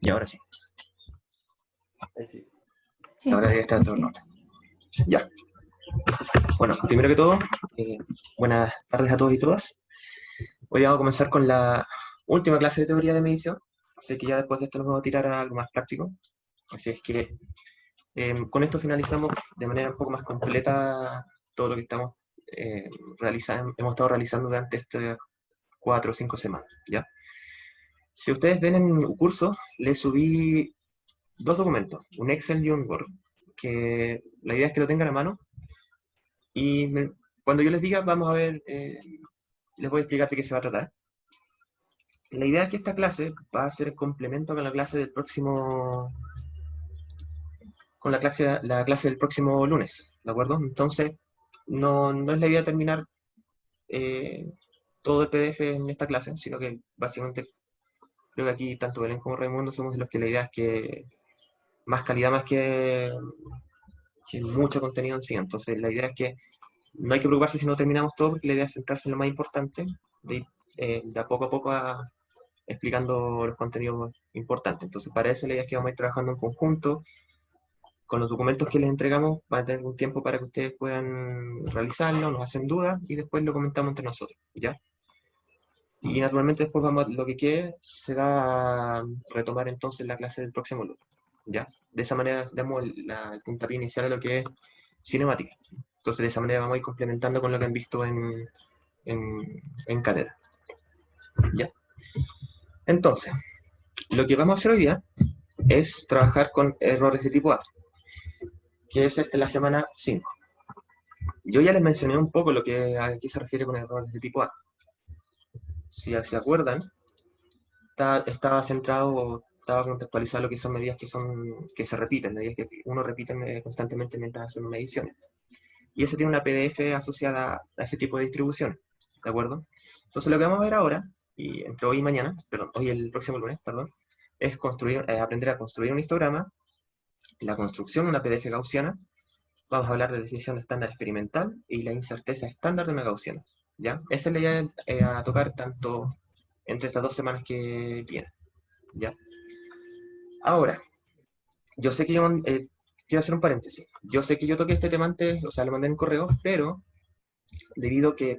Y ahora sí. Ahí sí. Sí, Ahora ya está sí, todo en sí. orden. Ya. Bueno, primero que todo, buenas tardes a todos y todas. Hoy vamos a comenzar con la última clase de teoría de medición. Así que ya después de esto nos vamos a tirar a algo más práctico. Así es que con esto finalizamos de manera un poco más completa todo lo que estamos hemos estado realizando durante estas 4 o 5 semanas. ¿Ya? Si ustedes ven en el curso, les subí dos documentos, un Excel y un Word, que la idea es que lo tengan a mano y cuando yo les diga, vamos a ver, les voy a explicar de qué se va a tratar. La idea es que esta clase va a ser el complemento con la clase del próximo, con la clase del próximo lunes, ¿de acuerdo? Entonces, no es la idea terminar eh, todo el PDF en esta clase, sino que básicamente creo que aquí tanto Belén como Raimundo somos de los que la idea es que más calidad más que mucho contenido en sí. Entonces, la idea es que no hay que preocuparse si no terminamos todo, porque la idea es centrarse en lo más importante, de ir de a poco explicando los contenidos importantes. Entonces, para eso la idea es que vamos a ir trabajando en conjunto. Con los documentos que les entregamos, van a tener un tiempo para que ustedes puedan realizarlo, nos hacen dudas y después lo comentamos entre nosotros, ¿ya? Y naturalmente después lo que quede se va a retomar entonces la clase del próximo lunes, ¿ya? De esa manera damos el puntapié inicial a lo que es cinemática. Entonces de esa manera vamos a ir complementando con lo que han visto en cátedra, ¿ya? Entonces, lo que vamos a hacer hoy día es trabajar con errores de tipo A, que es la semana 5. Yo ya les mencioné un poco a qué se refiere con errores de tipo A. Si se acuerdan, estaba centrado o estaba contextualizado lo que son medidas que se repiten, medidas que uno repite constantemente mientras hace una medición. Y ese tiene una PDF asociada a ese tipo de distribución, ¿de acuerdo? Entonces lo que vamos a ver ahora, y entre hoy y mañana, perdón, hoy y el próximo lunes, perdón, es aprender a construir un histograma, la construcción de una PDF gaussiana. Vamos a hablar de definición estándar experimental y la incerteza estándar de una gaussiana, ¿ya? Esa es la idea a tocar tanto entre estas 2 semanas que vienen, ¿ya? Ahora, yo sé que quiero hacer un paréntesis. Yo sé que yo toqué este tema antes, o sea, lo mandé en correo, pero debido a que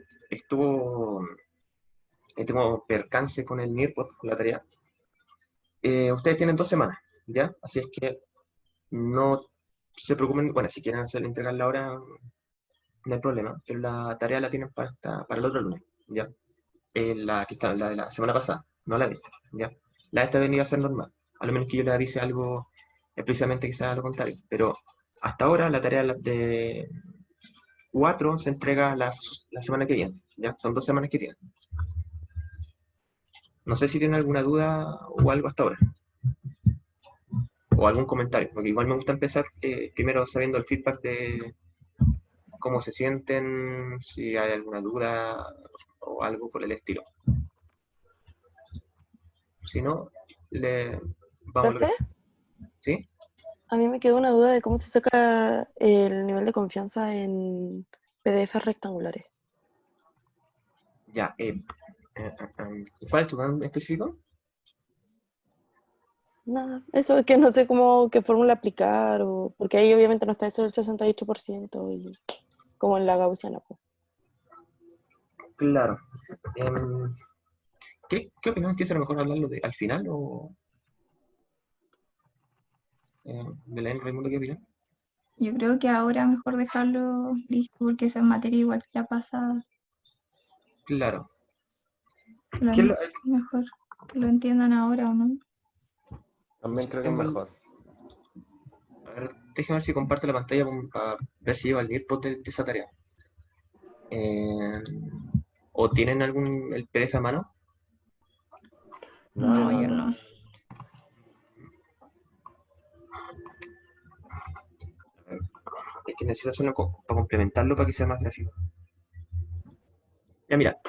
tengo percance con el NIRPOD, con la tarea, ustedes tienen 2 semanas, ¿ya? Así es que no se preocupen, bueno, si quieren entregarla ahora, no hay problema, pero la tarea la tienen para el otro lunes, ¿ya? La de la semana pasada, no la de esta, ¿ya? La de esta venía a ser normal, a lo menos que yo le avise algo explícitamente que sea lo contrario, pero hasta ahora la tarea de 4 se entrega la semana que viene, ¿ya? Son 2 semanas que tienen. No sé si tienen alguna duda o algo hasta ahora, o algún comentario, porque igual me gusta empezar primero sabiendo el feedback de cómo se sienten, si hay alguna duda o algo por el estilo. Si no, vamos a lo Profe, que... ¿Sí? a mí me quedó una duda de cómo se saca el nivel de confianza en PDF rectangulares. Ya. ¿Cuál es tu duda en específico? Nada, eso es que no sé qué fórmula aplicar, o porque ahí obviamente no está eso del 68% y como en la gaussiana, pues. Claro. ¿Qué opinas? ¿Que será mejor hablarlo al final o Belén, Raimundo, qué opinan? Yo creo que ahora mejor dejarlo listo porque esa materia igual que la pasada, Claro. que lo ¿Qué es mejor que lo entiendan ahora o no. También sí, creo que es mejor. A ver, déjame ver si comparto la pantalla para ver si lleva el NIRPOD de esa tarea. Eh, ¿O tienen el PDF a mano? No, yo no. Es que necesito hacerlo para complementarlo para que sea más gráfico. Ya mira,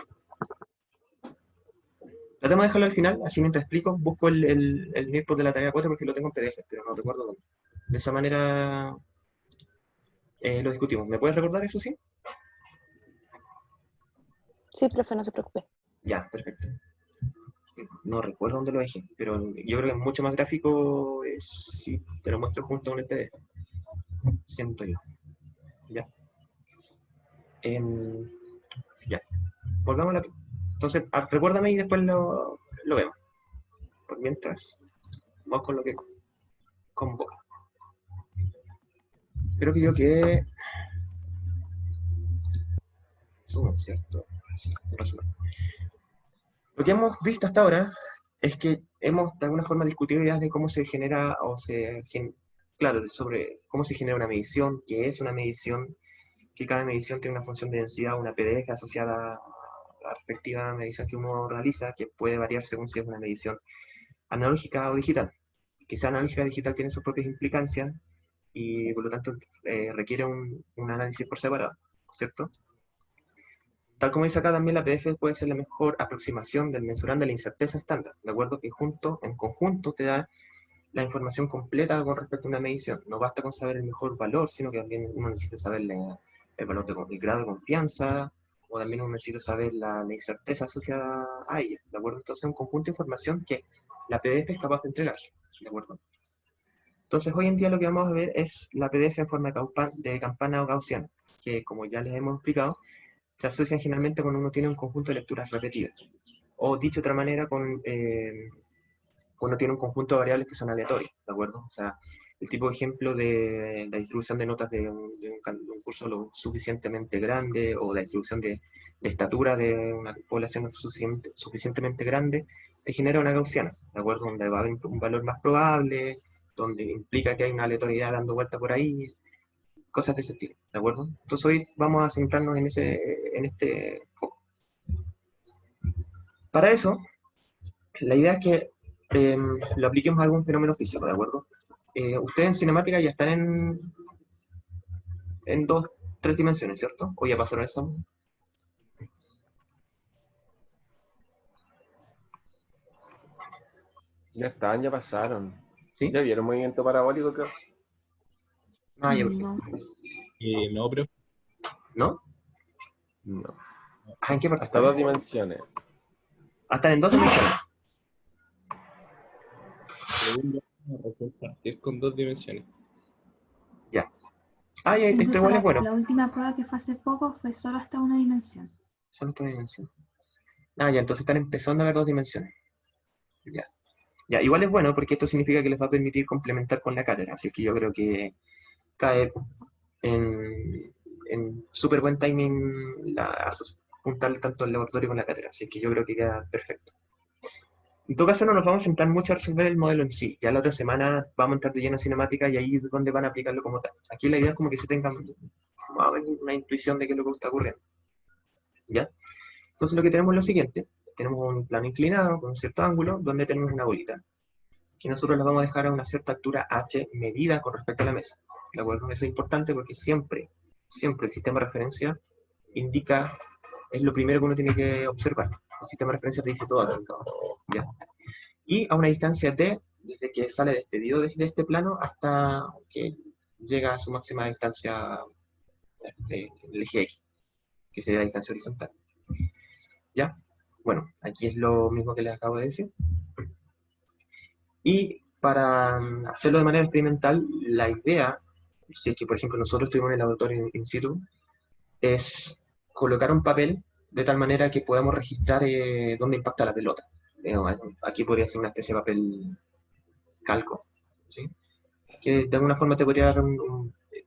tratemos de dejarlo al final, así mientras explico, busco el NIRPOD de la tarea 4 porque lo tengo en PDF, pero no recuerdo dónde. De esa manera lo discutimos. ¿Me puedes recordar eso, sí? Sí, profe, no se preocupe. Ya, perfecto. no recuerdo dónde lo dejé, pero yo creo que es mucho más gráfico si te lo muestro junto con el PDF. Siento yo. Ya. Ya. Volvamos a la... Entonces, recuérdame y después lo vemos. Por mientras, vamos con lo que convoca. Creo que yo quedé... ¿cierto? Sí, razón. Lo que hemos visto hasta ahora es que hemos de alguna forma discutido ideas de cómo se genera claro, sobre cómo se genera una medición, qué es una medición, que cada medición tiene una función de densidad, una PDF asociada a la respectiva medición que uno realiza, que puede variar según si es una medición analógica o digital. Que sea analógica o digital tiene sus propias implicancias y por lo tanto requiere un análisis por separado, ¿cierto? Tal como dice acá, también la PDF puede ser la mejor aproximación del mensurando la incerteza estándar, ¿de acuerdo? Que en conjunto te da la información completa con respecto a una medición. No basta con saber el mejor valor, sino que también uno necesita saber el valor el grado de confianza, o también uno necesita saber la incerteza asociada a ella, ¿de acuerdo? Entonces es un conjunto de información que la PDF es capaz de entregar, ¿de acuerdo? Entonces hoy en día lo que vamos a ver es la PDF en forma de campana o gaussiana, que como ya les hemos explicado, se asocian generalmente cuando uno tiene un conjunto de lecturas repetidas. O dicho de otra manera, cuando tiene un conjunto de variables que son aleatorias, ¿de acuerdo? O sea, el tipo de ejemplo de la distribución de notas de un curso lo suficientemente grande, o la distribución de estatura de una población suficientemente grande, te genera una gaussiana, ¿de acuerdo? Donde va a haber un valor más probable, donde implica que hay una aleatoriedad dando vuelta por ahí, cosas de ese estilo, ¿de acuerdo? Entonces hoy vamos a centrarnos en este foco. Para eso, la idea es que lo apliquemos a algún fenómeno físico, ¿de acuerdo? Ustedes en cinemática ya están en 2, 3 dimensiones, ¿cierto? ¿O ya pasaron eso? Ya están, ya pasaron. ¿Sí? ¿Ya vieron movimiento parabólico, creo? Ah, ya, perfecto. No. No, pero ¿No? No. Ah, ¿en qué parte Hasta están? 2 dimensiones. Ah, están en 2 dimensiones. según yo, recién partir con 2 dimensiones. Ya. Ah, ya, esto Incluso igual es bueno. la última prueba que fue hace poco fue solo hasta una dimensión. Solo 2 dimensiones. Ah, ya, entonces están empezando a ver 2 dimensiones. Ya. Ya, igual es bueno porque esto significa que les va a permitir complementar con la cátedra. Así que yo creo que cae en súper buen timing juntar tanto el laboratorio con la cátedra. Así que yo creo que queda perfecto. En todo caso, no nos vamos a centrar mucho a resolver el modelo en sí. Ya la otra semana vamos a entrar de lleno en cinemática y ahí es donde van a aplicarlo como tal. Aquí la idea es como que se tengan una intuición de qué es lo que está ocurriendo. ¿Ya? Entonces lo que tenemos es lo siguiente. Tenemos un plano inclinado con un cierto ángulo donde tenemos una bolita, que nosotros la vamos a dejar a una cierta altura h medida con respecto a la mesa. ¿De acuerdo? Eso es importante porque siempre el sistema de referencia indica, es lo primero que uno tiene que observar. El sistema de referencia te dice todo aquí, ¿ya? Y a una distancia t, desde que sale despedido de este plano hasta que llega a su máxima distancia del eje X, que sería la distancia horizontal. ¿Ya? Bueno, aquí es lo mismo que les acabo de decir. Y para hacerlo de manera experimental, la idea, si es que por ejemplo nosotros estuvimos en el laboratorio in situ, es colocar un papel de tal manera que podamos registrar dónde impacta la pelota. Aquí podría ser una especie de papel calco, ¿sí? Que de alguna forma te podría dar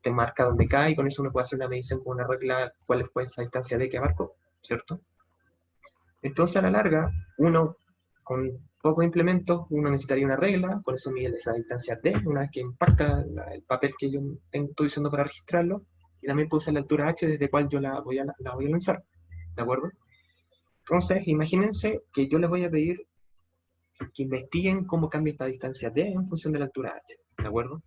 te marca dónde cae y con eso uno puede hacer una medición con una regla cuál fue esa distancia de que abarcó, ¿cierto? Entonces a la larga, uno con pocos implementos, uno necesitaría una regla, con eso mide esa distancia d, una vez que impacta el papel que yo estoy usando para registrarlo, y también puedo usar la altura h desde cual yo la voy a lanzar, ¿de acuerdo? Entonces, imagínense que yo les voy a pedir que investiguen cómo cambia esta distancia d en función de la altura h, ¿de acuerdo?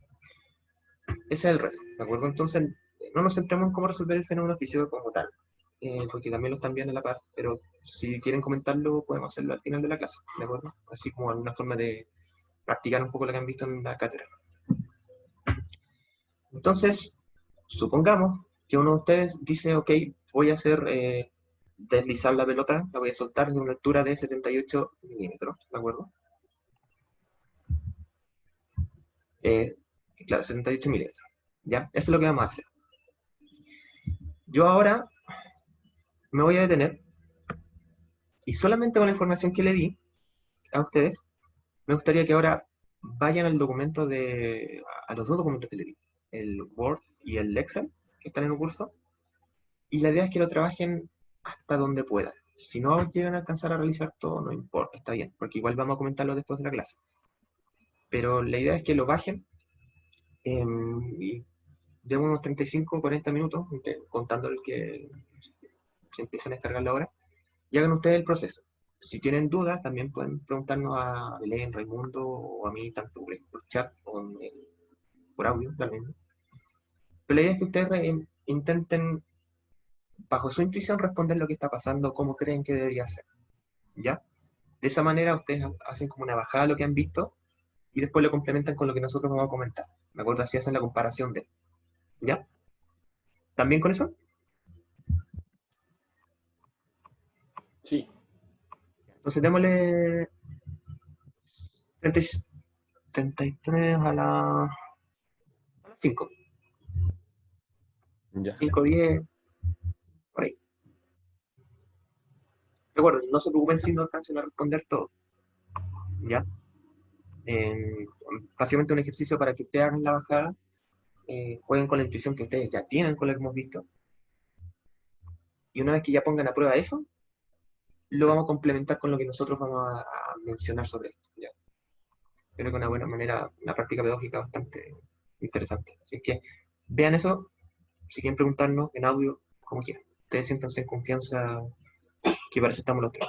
Ese es el reto, ¿de acuerdo? Entonces, no nos centremos en cómo resolver el fenómeno físico como tal, porque también lo están viendo a la par, pero si quieren comentarlo, podemos hacerlo al final de la clase, ¿de acuerdo? Así como alguna forma de practicar un poco lo que han visto en la cátedra. Entonces, supongamos que uno de ustedes dice, ok, voy a hacer deslizar la pelota, la voy a soltar de una altura de 78 milímetros, ¿de acuerdo? Claro, 78 milímetros. ¿Ya? Eso es lo que vamos a hacer. Yo ahora me voy a detener y solamente con la información que le di a ustedes, me gustaría que ahora vayan al documento a los dos documentos que le di, el Word y el Excel, que están en un curso, y la idea es que lo trabajen hasta donde puedan. Si no llegan a alcanzar a realizar todo, no importa, está bien, porque igual vamos a comentarlo después de la clase. Pero la idea es que lo bajen y de unos 35 o 40 minutos, contando el que se empiezan a descargar la hora, y hagan ustedes el proceso. Si tienen dudas, también pueden preguntarnos a Belén, Raimundo o a mí, tanto por chat o por audio también. Pero la idea es que ustedes intenten, bajo su intuición, responder lo que está pasando, cómo creen que debería ser. ¿Ya? De esa manera ustedes hacen como una bajada de lo que han visto y después lo complementan con lo que nosotros vamos a comentar. ¿De acuerdo? Así hacen la comparación de. ¿Ya? ¿También con eso? Sí. Entonces démosle 33 a las 5. Ya. 5, 10, por ahí. Recuerden, no se preocupen si no alcancen a responder todo. ¿Ya? Básicamente un ejercicio para que ustedes hagan la bajada, jueguen con la intuición que ustedes ya tienen con lo que hemos visto. Y una vez que ya pongan a prueba eso, lo vamos a complementar con lo que nosotros vamos a mencionar sobre esto. ¿Ya? Creo que una buena manera, una práctica pedagógica bastante interesante. Así es que vean eso, si quieren preguntarnos en audio, como quieran. Ustedes siéntanse en confianza, que para eso estamos los tres.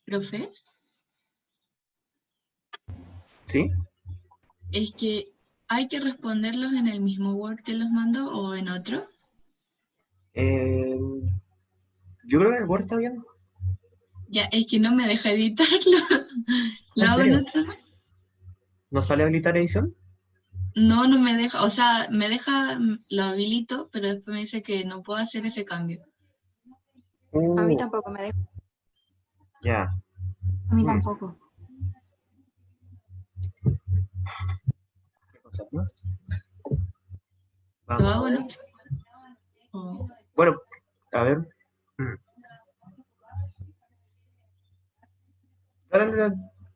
Profe, ¿Sí? es que hay que responderlos en el mismo Word que los mando o en otro. Eh, yo creo que el Word está bien. Ya, es que no me deja editarlo. ¿Lo ¿En hago en serio? otro? ¿No sale habilitar edición? No, no me deja. O sea, me deja, lo habilito, pero después me dice que no puedo hacer ese cambio. A mí Uh, tampoco me deja. ya. A mí Mm, tampoco. qué cosas, ¿no? ¿Lo Vamos a hago en ver. otro? O- Bueno, a ver. Mm.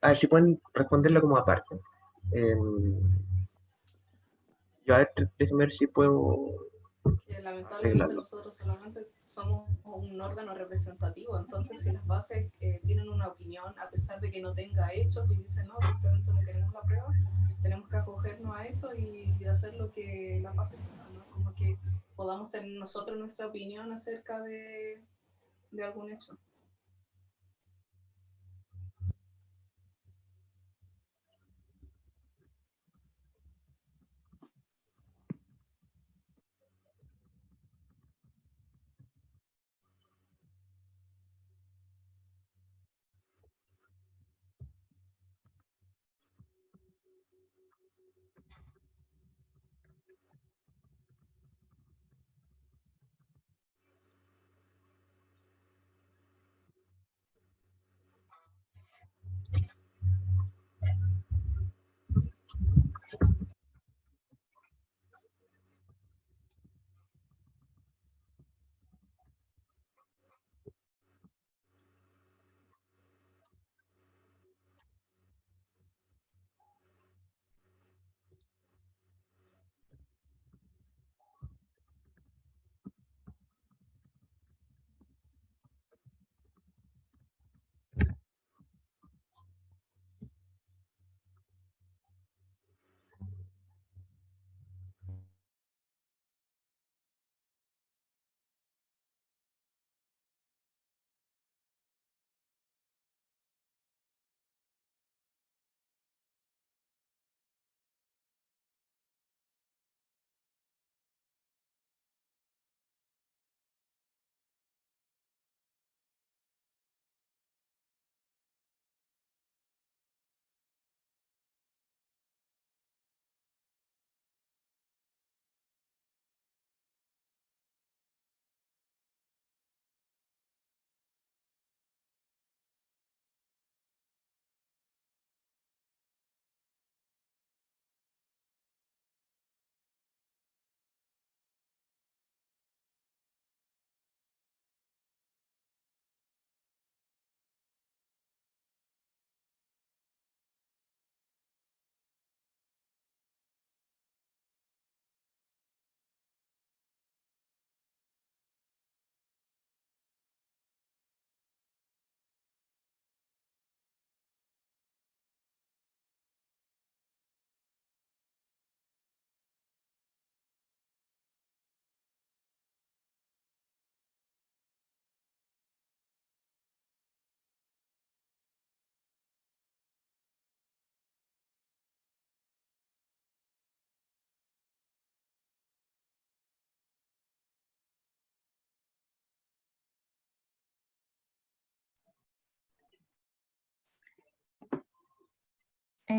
A ver si pueden responderlo como aparte. Yo a ver, déjenme ver si puedo Que lamentablemente arreglarlo. nosotros solamente somos un órgano representativo, entonces si las bases tienen una opinión, a pesar de que no tenga hechos y dicen no, simplemente no queremos la prueba, tenemos que acogernos a eso y hacer lo que las bases digan, ¿no? Como que podamos tener nosotros nuestra opinión acerca de algún hecho.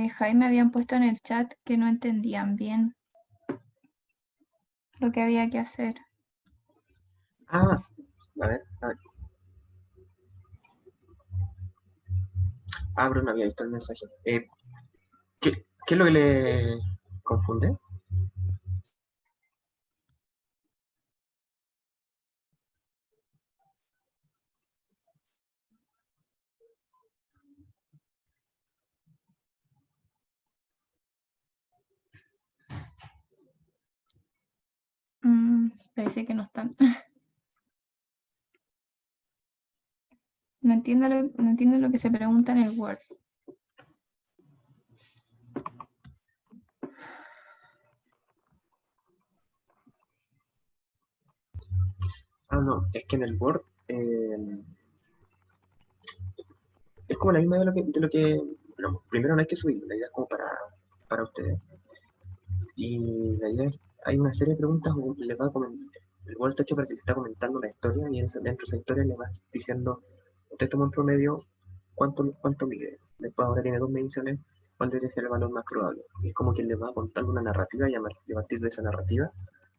Jaime habían puesto en el chat que no entendían bien lo que había que hacer. Ah, a ver, a ver. Ah, pero no había visto el mensaje. ¿Qué es lo que le confunde? Parece que no están. No entiendo lo que se pregunta en el Word. Ah, no, es que en el Word es como la misma bueno, primero no hay que subir, la idea es como para ustedes. Y la idea es, hay una serie de preguntas, les va a el Word está hecho para que le está comentando una historia y dentro de esa historia le va diciendo, usted toma un promedio, ¿cuánto mide? Después ahora tiene dos mediciones, ¿cuál debería ser el valor más probable? Y es como que le va contando una narrativa y a partir de esa narrativa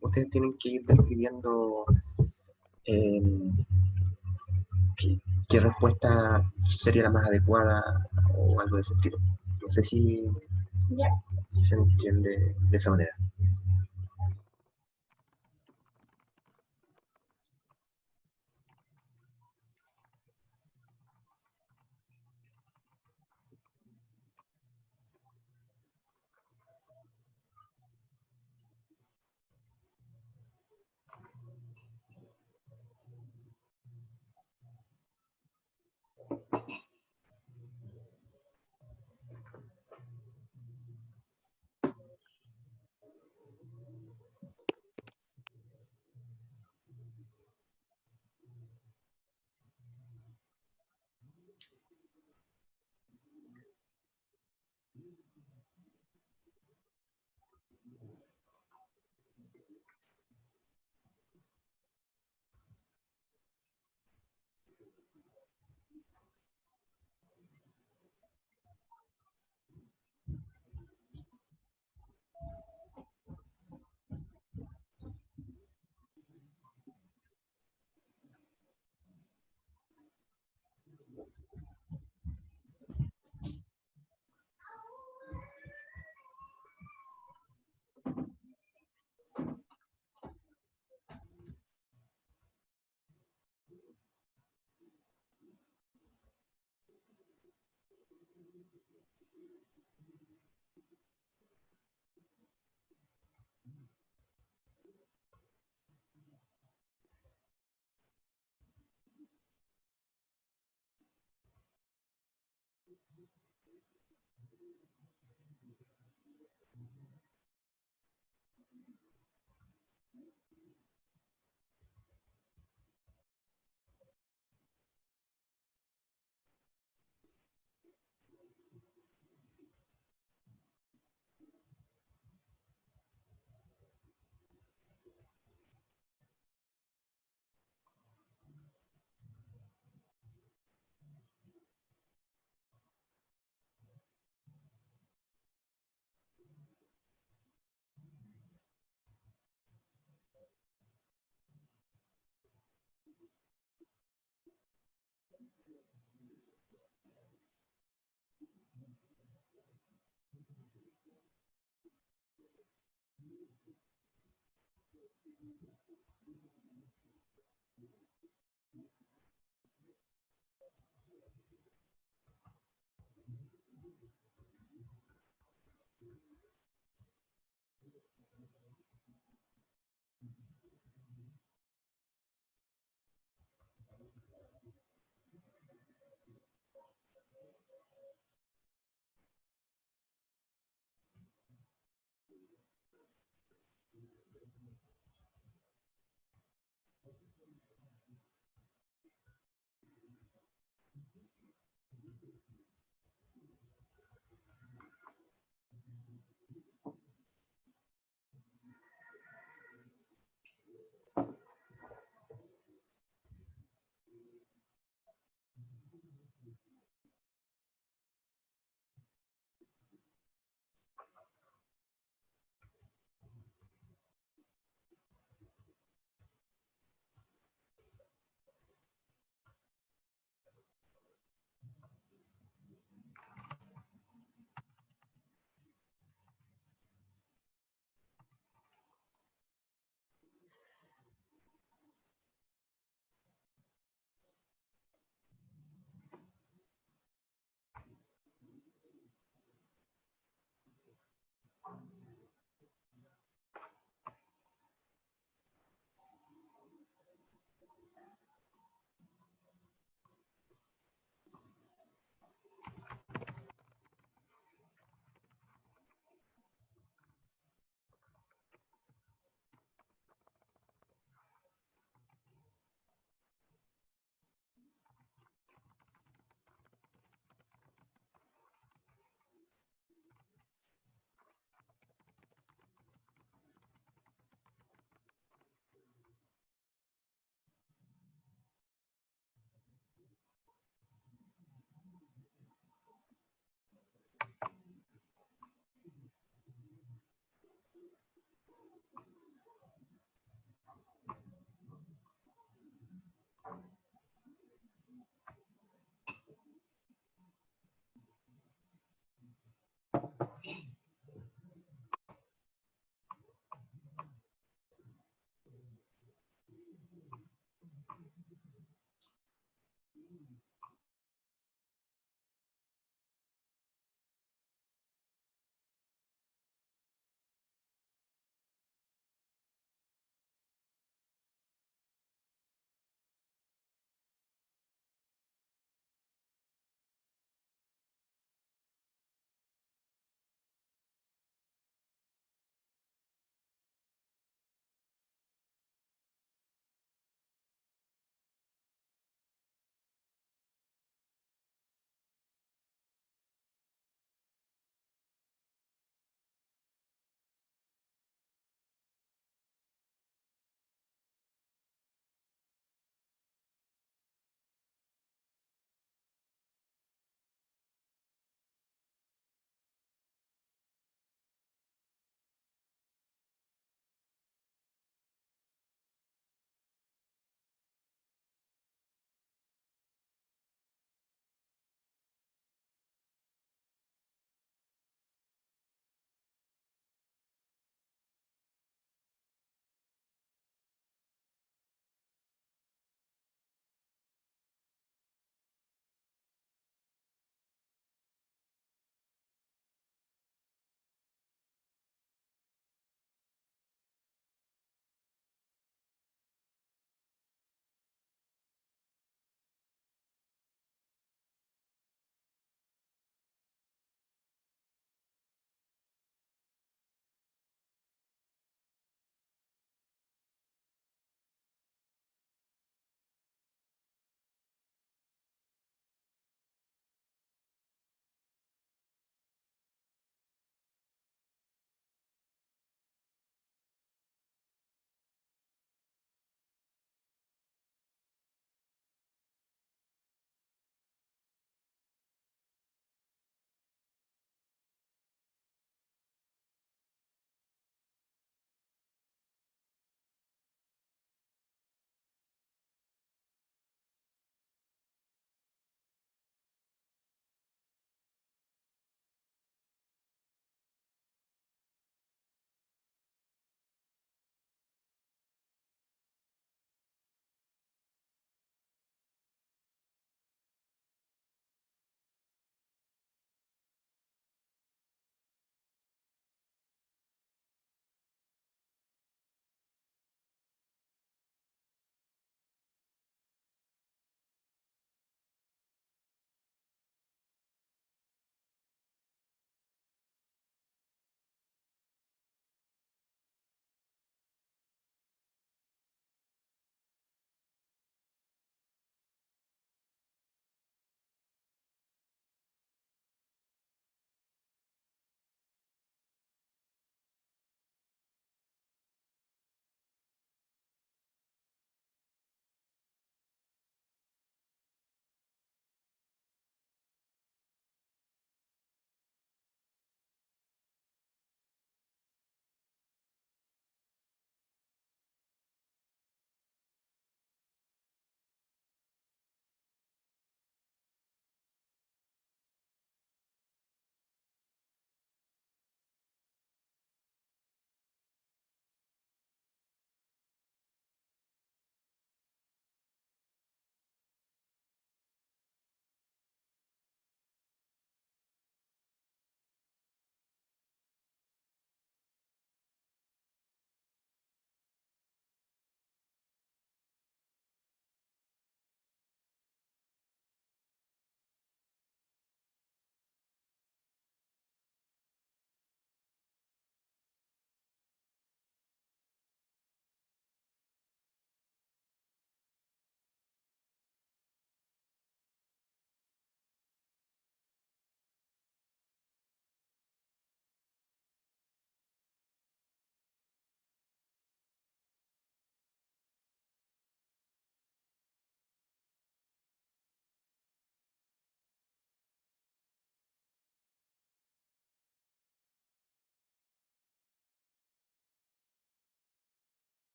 ustedes tienen que ir describiendo eh, qué respuesta sería la más adecuada o algo de ese estilo. No sé si se entiende de esa manera.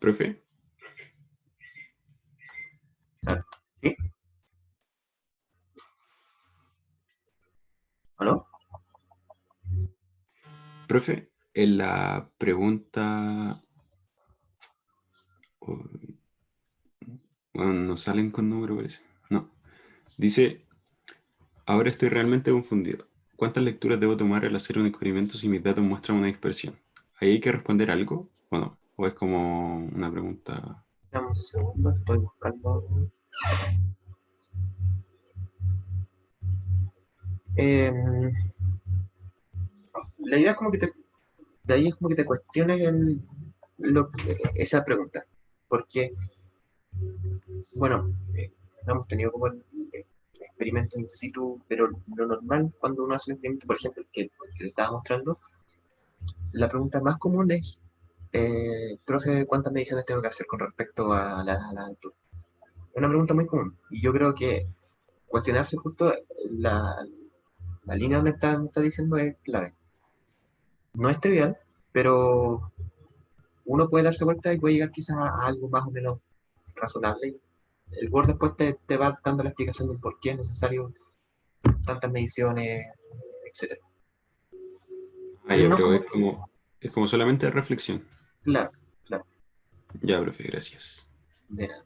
Profe, ¿Sí? ¿Aló? profe, en la pregunta... oh, bueno, no salen con número, parece. No. Dice, ahora estoy realmente confundido. ¿Cuántas lecturas debo tomar al hacer un experimento si mis datos muestran una dispersión? ¿Ahí hay que responder algo o no? ¿O es como una pregunta? Dame un segundo, estoy buscando. Em, la idea es como que de ahí es como que te cuestiones esa pregunta. Porque, bueno, no hemos tenido como experimentos in situ, pero lo normal cuando uno hace un experimento, por ejemplo, el que le estaba mostrando, la pregunta más común es, profe, ¿cuántas mediciones tengo que hacer con respecto a la altura? Es una pregunta muy común. Y yo creo que cuestionarse justo la línea donde me está diciendo es clave. No es trivial, pero uno puede darse vuelta y puede llegar quizás a algo más o menos razonable. El Word después te va dando la explicación de por qué es necesario tantas mediciones, etcétera. Ah, ya, No pero como, es como solamente reflexión. claro, claro, Ya, profe, gracias. de nada.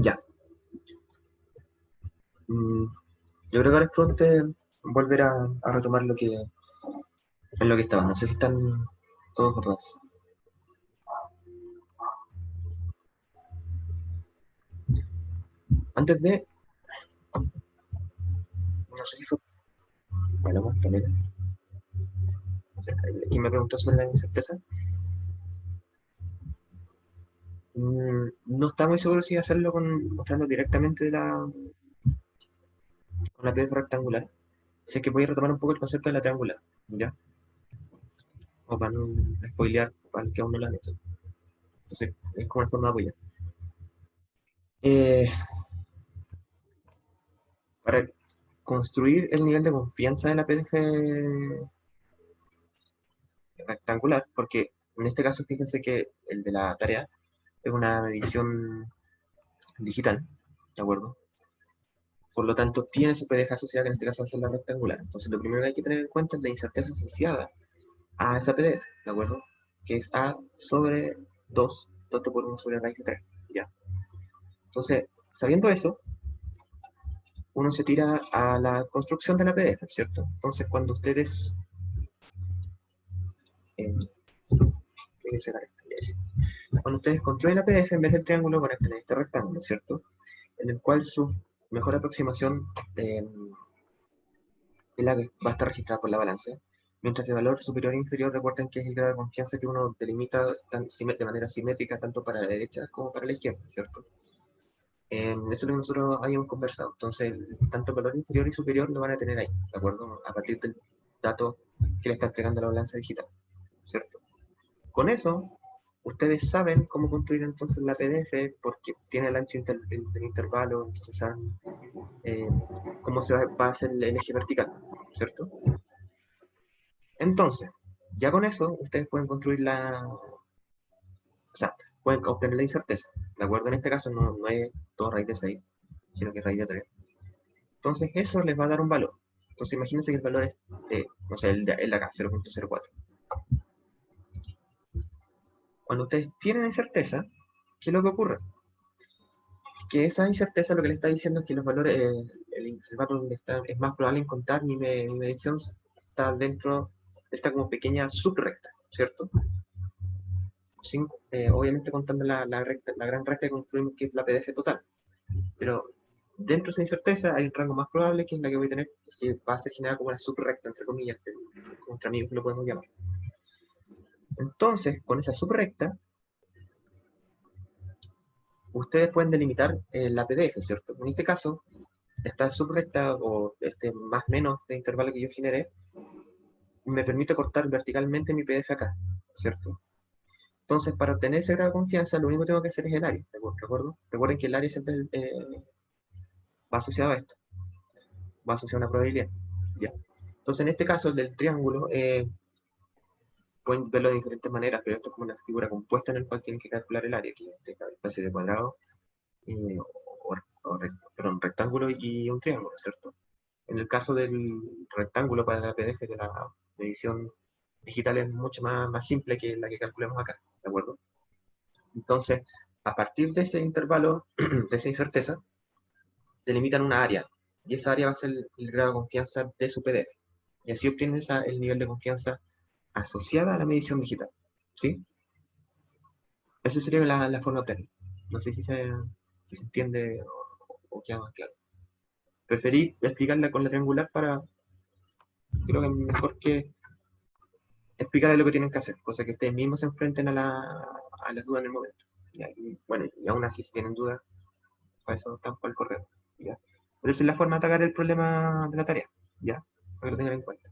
Ya. Yo creo que ahora es pronto volver a retomar en lo que estaba. No sé si están todos o todas. Antes de... No sé si fue... Bueno, Pamela. O sea, ¿quién me preguntó sobre la incerteza? No está muy seguro si hacerlo mostrando directamente con la PDF rectangular. Sé que voy a retomar un poco el concepto de la triangular, ¿ya? O para no spoilear para el que aún no lo han hecho. Entonces, es como una forma de apoyar. Para construir el nivel de confianza de la PDF rectangular, porque en este caso fíjense que el de la tarea es una medición digital, ¿de acuerdo? Por lo tanto, tiene su PDF asociada, que en este caso va a ser la rectangular. Entonces, lo primero que hay que tener en cuenta es la incerteza asociada a esa PDF, ¿de acuerdo? Que es A sobre 2, 2 por 1 sobre raíz de 3, ¿ya? Entonces, sabiendo eso, uno se tira a la construcción de la PDF, ¿cierto? Entonces, cuando ustedes... cuando ustedes construyen la PDF, en vez del triángulo van a tener este rectángulo, ¿cierto? En el cual su mejor aproximación es la que va a estar registrada por la balanza, mientras que el valor superior e inferior, recuerden que es el grado de confianza que uno delimita de manera simétrica tanto para la derecha como para la izquierda, ¿cierto? Eso es lo que nosotros habíamos conversado. Entonces, tanto el valor inferior y superior lo van a tener ahí, ¿de acuerdo? A partir del dato que le está entregando la balanza digital, ¿cierto? Con eso, ustedes saben cómo construir entonces la PDF porque tiene el ancho del intervalo, entonces saben cómo se va a hacer el eje vertical, ¿cierto? Entonces, ya con eso, ustedes pueden construir o sea, pueden obtener la incerteza, ¿de acuerdo? En este caso no es 2 raíz de 6, sino que es raíz de 3. Entonces, eso les va a dar un valor. Entonces, imagínense que el valor es, no sé, el de acá, 0.04. Cuando ustedes tienen incerteza, ¿qué es lo que ocurre? Que esa incerteza lo que le está diciendo es que los valores, el intervalo donde es más probable encontrar mi medición está dentro de esta como pequeña subrecta, ¿cierto? Obviamente contando la gran recta que construimos, que es la PDF total. Pero dentro de esa incerteza hay un rango más probable, que es la que voy a tener, que va a ser generada como una subrecta, entre comillas, que entre amigos lo podemos llamar. Entonces, con esa subrecta, ustedes pueden delimitar la PDF, ¿cierto? En este caso, esta subrecta o este más menos de intervalo que yo generé, me permite cortar verticalmente mi PDF acá, ¿cierto? Entonces, para obtener ese grado de confianza, lo único que tengo que hacer es el área, ¿de acuerdo? Recuerden que el área siempre va asociado a esto, va asociado a una probabilidad, ¿ya? Entonces, en este caso, el del triángulo, pueden verlo de diferentes maneras, pero esto es como una figura compuesta en el cual tienen que calcular el área, que es esta especie de cuadrado, un rectángulo y un triángulo, ¿cierto? En el caso del rectángulo para la PDF de la medición digital es mucho más simple que la que calculamos acá, ¿de acuerdo? Entonces, a partir de ese intervalo, de esa incerteza, delimitan una área, y esa área va a ser el grado de confianza de su PDF. Y así obtienen el nivel de confianza asociada a la medición digital, ¿sí? Esa sería la forma de obtenerlo. No sé si se entiende o queda más claro. Preferí explicarla con la triangular para... Creo que es mejor que explicarles lo que tienen que hacer, cosa que ustedes mismos se enfrenten a las dudas en el momento. ¿Ya? Y aún así, si tienen dudas, para eso están por el correo. ¿Ya? Pero esa es la forma de atacar el problema de la tarea, ¿ya? Para que lo tengan en cuenta.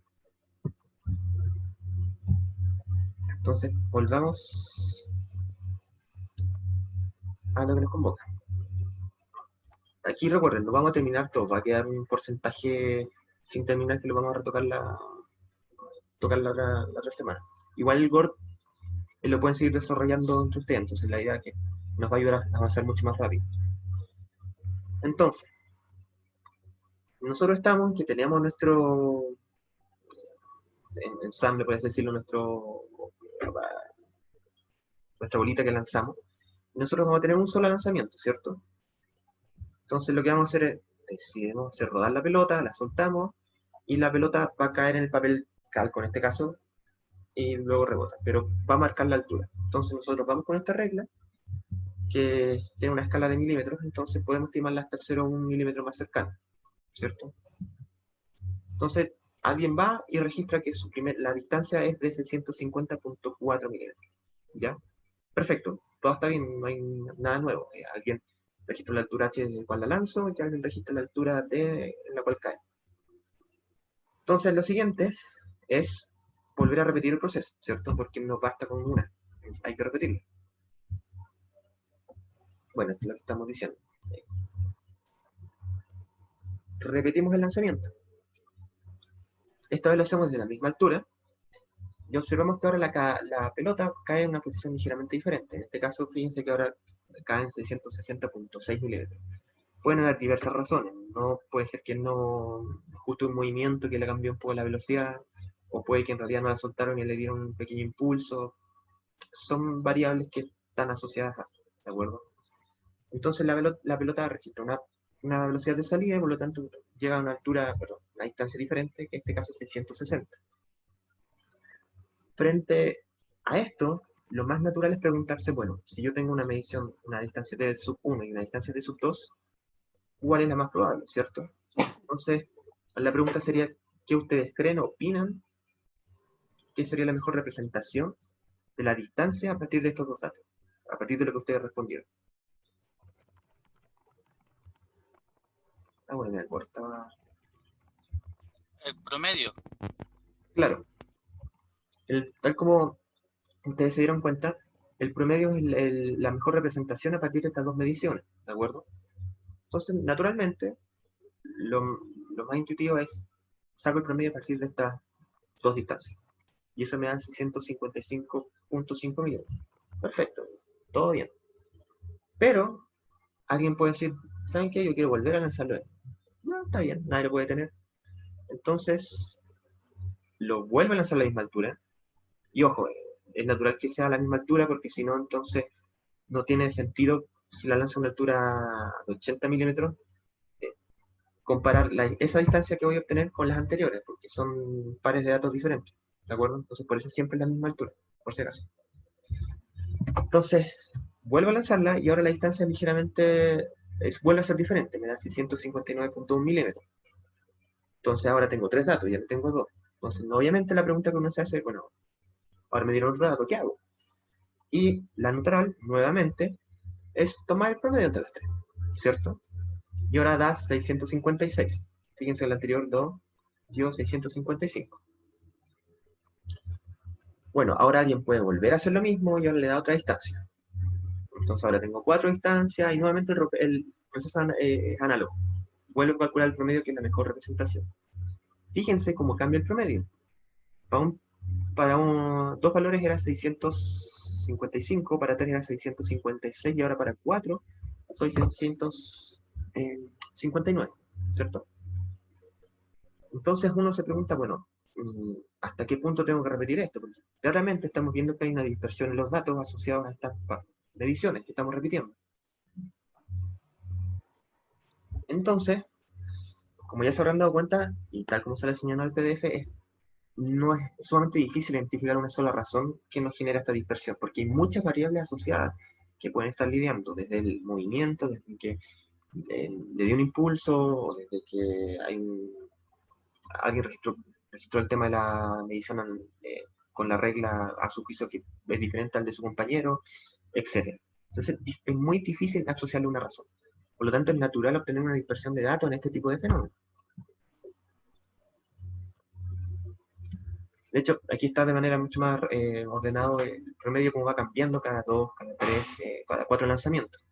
Entonces, volvamos a lo que nos convoca. Aquí recuerden, no vamos a terminar todo, va a quedar un porcentaje sin terminar que lo vamos a retocar la otra semana. Igual el GORD lo pueden seguir desarrollando entre ustedes, entonces la idea es que nos va a ayudar a avanzar mucho más rápido. Entonces, nosotros estamos en que teníamos nuestro ensamble, por así decirlo, nuestra bolita que lanzamos. Y nosotros vamos a tener un solo lanzamiento, ¿cierto? Entonces lo que vamos a hacer es, decidimos hacer rodar la pelota, la soltamos, y la pelota va a caer en el papel calco en este caso, y luego rebota, pero va a marcar la altura. Entonces nosotros vamos con esta regla, que tiene una escala de milímetros, entonces podemos estimarla hasta el 0,1 milímetro más cercano, ¿cierto? Entonces, alguien va y registra que la distancia es de 650.4 milímetros, ¿ya? Perfecto, todo está bien, no hay nada nuevo. Alguien registra la altura h en la cual la lanzo, y alguien registra la altura d en la cual cae. Entonces, lo siguiente es volver a repetir el proceso, ¿cierto? Porque no basta con una, hay que repetirlo. Bueno, esto es lo que estamos diciendo. Repetimos el lanzamiento. Esta vez lo hacemos desde la misma altura, y observamos que ahora la pelota cae en una posición ligeramente diferente. En este caso, fíjense que ahora cae en 660.6 milímetros. Pueden haber diversas razones. No puede ser que no, justo un movimiento que le cambió un poco la velocidad, o puede que en realidad no la soltaron y le dieron un pequeño impulso. Son variables que están asociadas a, ¿de acuerdo? Entonces la pelota registra una velocidad de salida y por lo tanto llega a una altura, perdón, una distancia diferente, que en este caso es 660. Frente a esto, lo más natural es preguntarse, bueno, si yo tengo una medición, una distancia t de sub 1 y una distancia t sub 2, ¿cuál es la más probable, cierto? Entonces, la pregunta sería, ¿qué ustedes creen o opinan que sería la mejor representación de la distancia a partir de estos dos datos? A partir de lo que ustedes respondieron. Ah, bueno, mira, el borde estaba... El promedio. Claro. Tal como ustedes se dieron cuenta, el promedio es la mejor representación a partir de estas dos mediciones, ¿de acuerdo? Entonces, naturalmente, lo más intuitivo es, saco el promedio a partir de estas dos distancias. Y eso me da 655.5 milímetros. Perfecto, todo bien. Pero, alguien puede decir, ¿saben qué? Yo quiero volver a lanzarlo. No, está bien, nadie lo puede tener. Entonces, lo vuelve a lanzar a la misma altura. Y ojo, es natural que sea a la misma altura, porque si no, entonces no tiene sentido, si la lanza a una altura de 80 milímetros, comparar esa distancia que voy a obtener con las anteriores, porque son pares de datos diferentes, ¿de acuerdo? Entonces por eso siempre es la misma altura, por si acaso. Entonces, vuelvo a lanzarla y ahora la distancia ligeramente vuelve a ser diferente, me da 659.1 milímetros. Entonces ahora tengo tres datos, ya no tengo dos. Entonces, obviamente la pregunta que uno se hace, bueno, ahora me dieron otro dato, ¿qué hago? Y la natural, nuevamente, es tomar el promedio entre las tres, ¿cierto? Y ahora da 656. Fíjense, el anterior dio 655. Bueno, ahora alguien puede volver a hacer lo mismo y ahora le da otra distancia. Entonces ahora tengo cuatro distancias y nuevamente el proceso es análogo. Vuelvo a calcular el promedio, que es la mejor representación. Fíjense cómo cambia el promedio. Para dos valores era 655, para 3 era 656 y ahora para 4 soy 659, ¿cierto? Entonces uno se pregunta, bueno, ¿hasta qué punto tengo que repetir esto? Porque claramente estamos viendo que hay una dispersión en los datos asociados a estas mediciones que estamos repitiendo. Entonces, como ya se habrán dado cuenta, y tal como se les señaló al PDF, no es sumamente difícil identificar una sola razón que nos genera esta dispersión, porque hay muchas variables asociadas que pueden estar lidiando, desde el movimiento, desde que le dio un impulso, o desde que alguien registró el tema de la medición con la regla a su juicio que es diferente al de su compañero, etc. Entonces es muy difícil asociarle una razón. Por lo tanto, es natural obtener una dispersión de datos en este tipo de fenómenos. De hecho, aquí está de manera mucho más ordenado el promedio, como va cambiando cada 2, cada 3, cada 4 lanzamientos.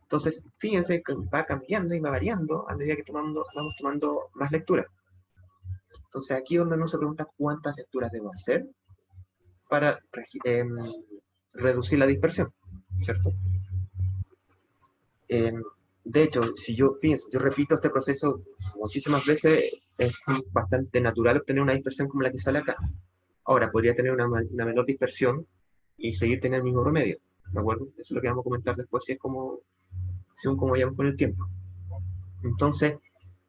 Entonces, fíjense que va cambiando y va variando a medida que vamos tomando más lecturas. Entonces, aquí es donde uno se pregunta cuántas lecturas debo hacer para reducir la dispersión, ¿cierto? De hecho, fíjense, yo repito este proceso muchísimas veces, es bastante natural obtener una dispersión como la que sale acá. Ahora, podría tener una menor dispersión y seguir teniendo el mismo promedio, ¿de acuerdo? Eso es lo que vamos a comentar después, según como vayamos con el tiempo. Entonces,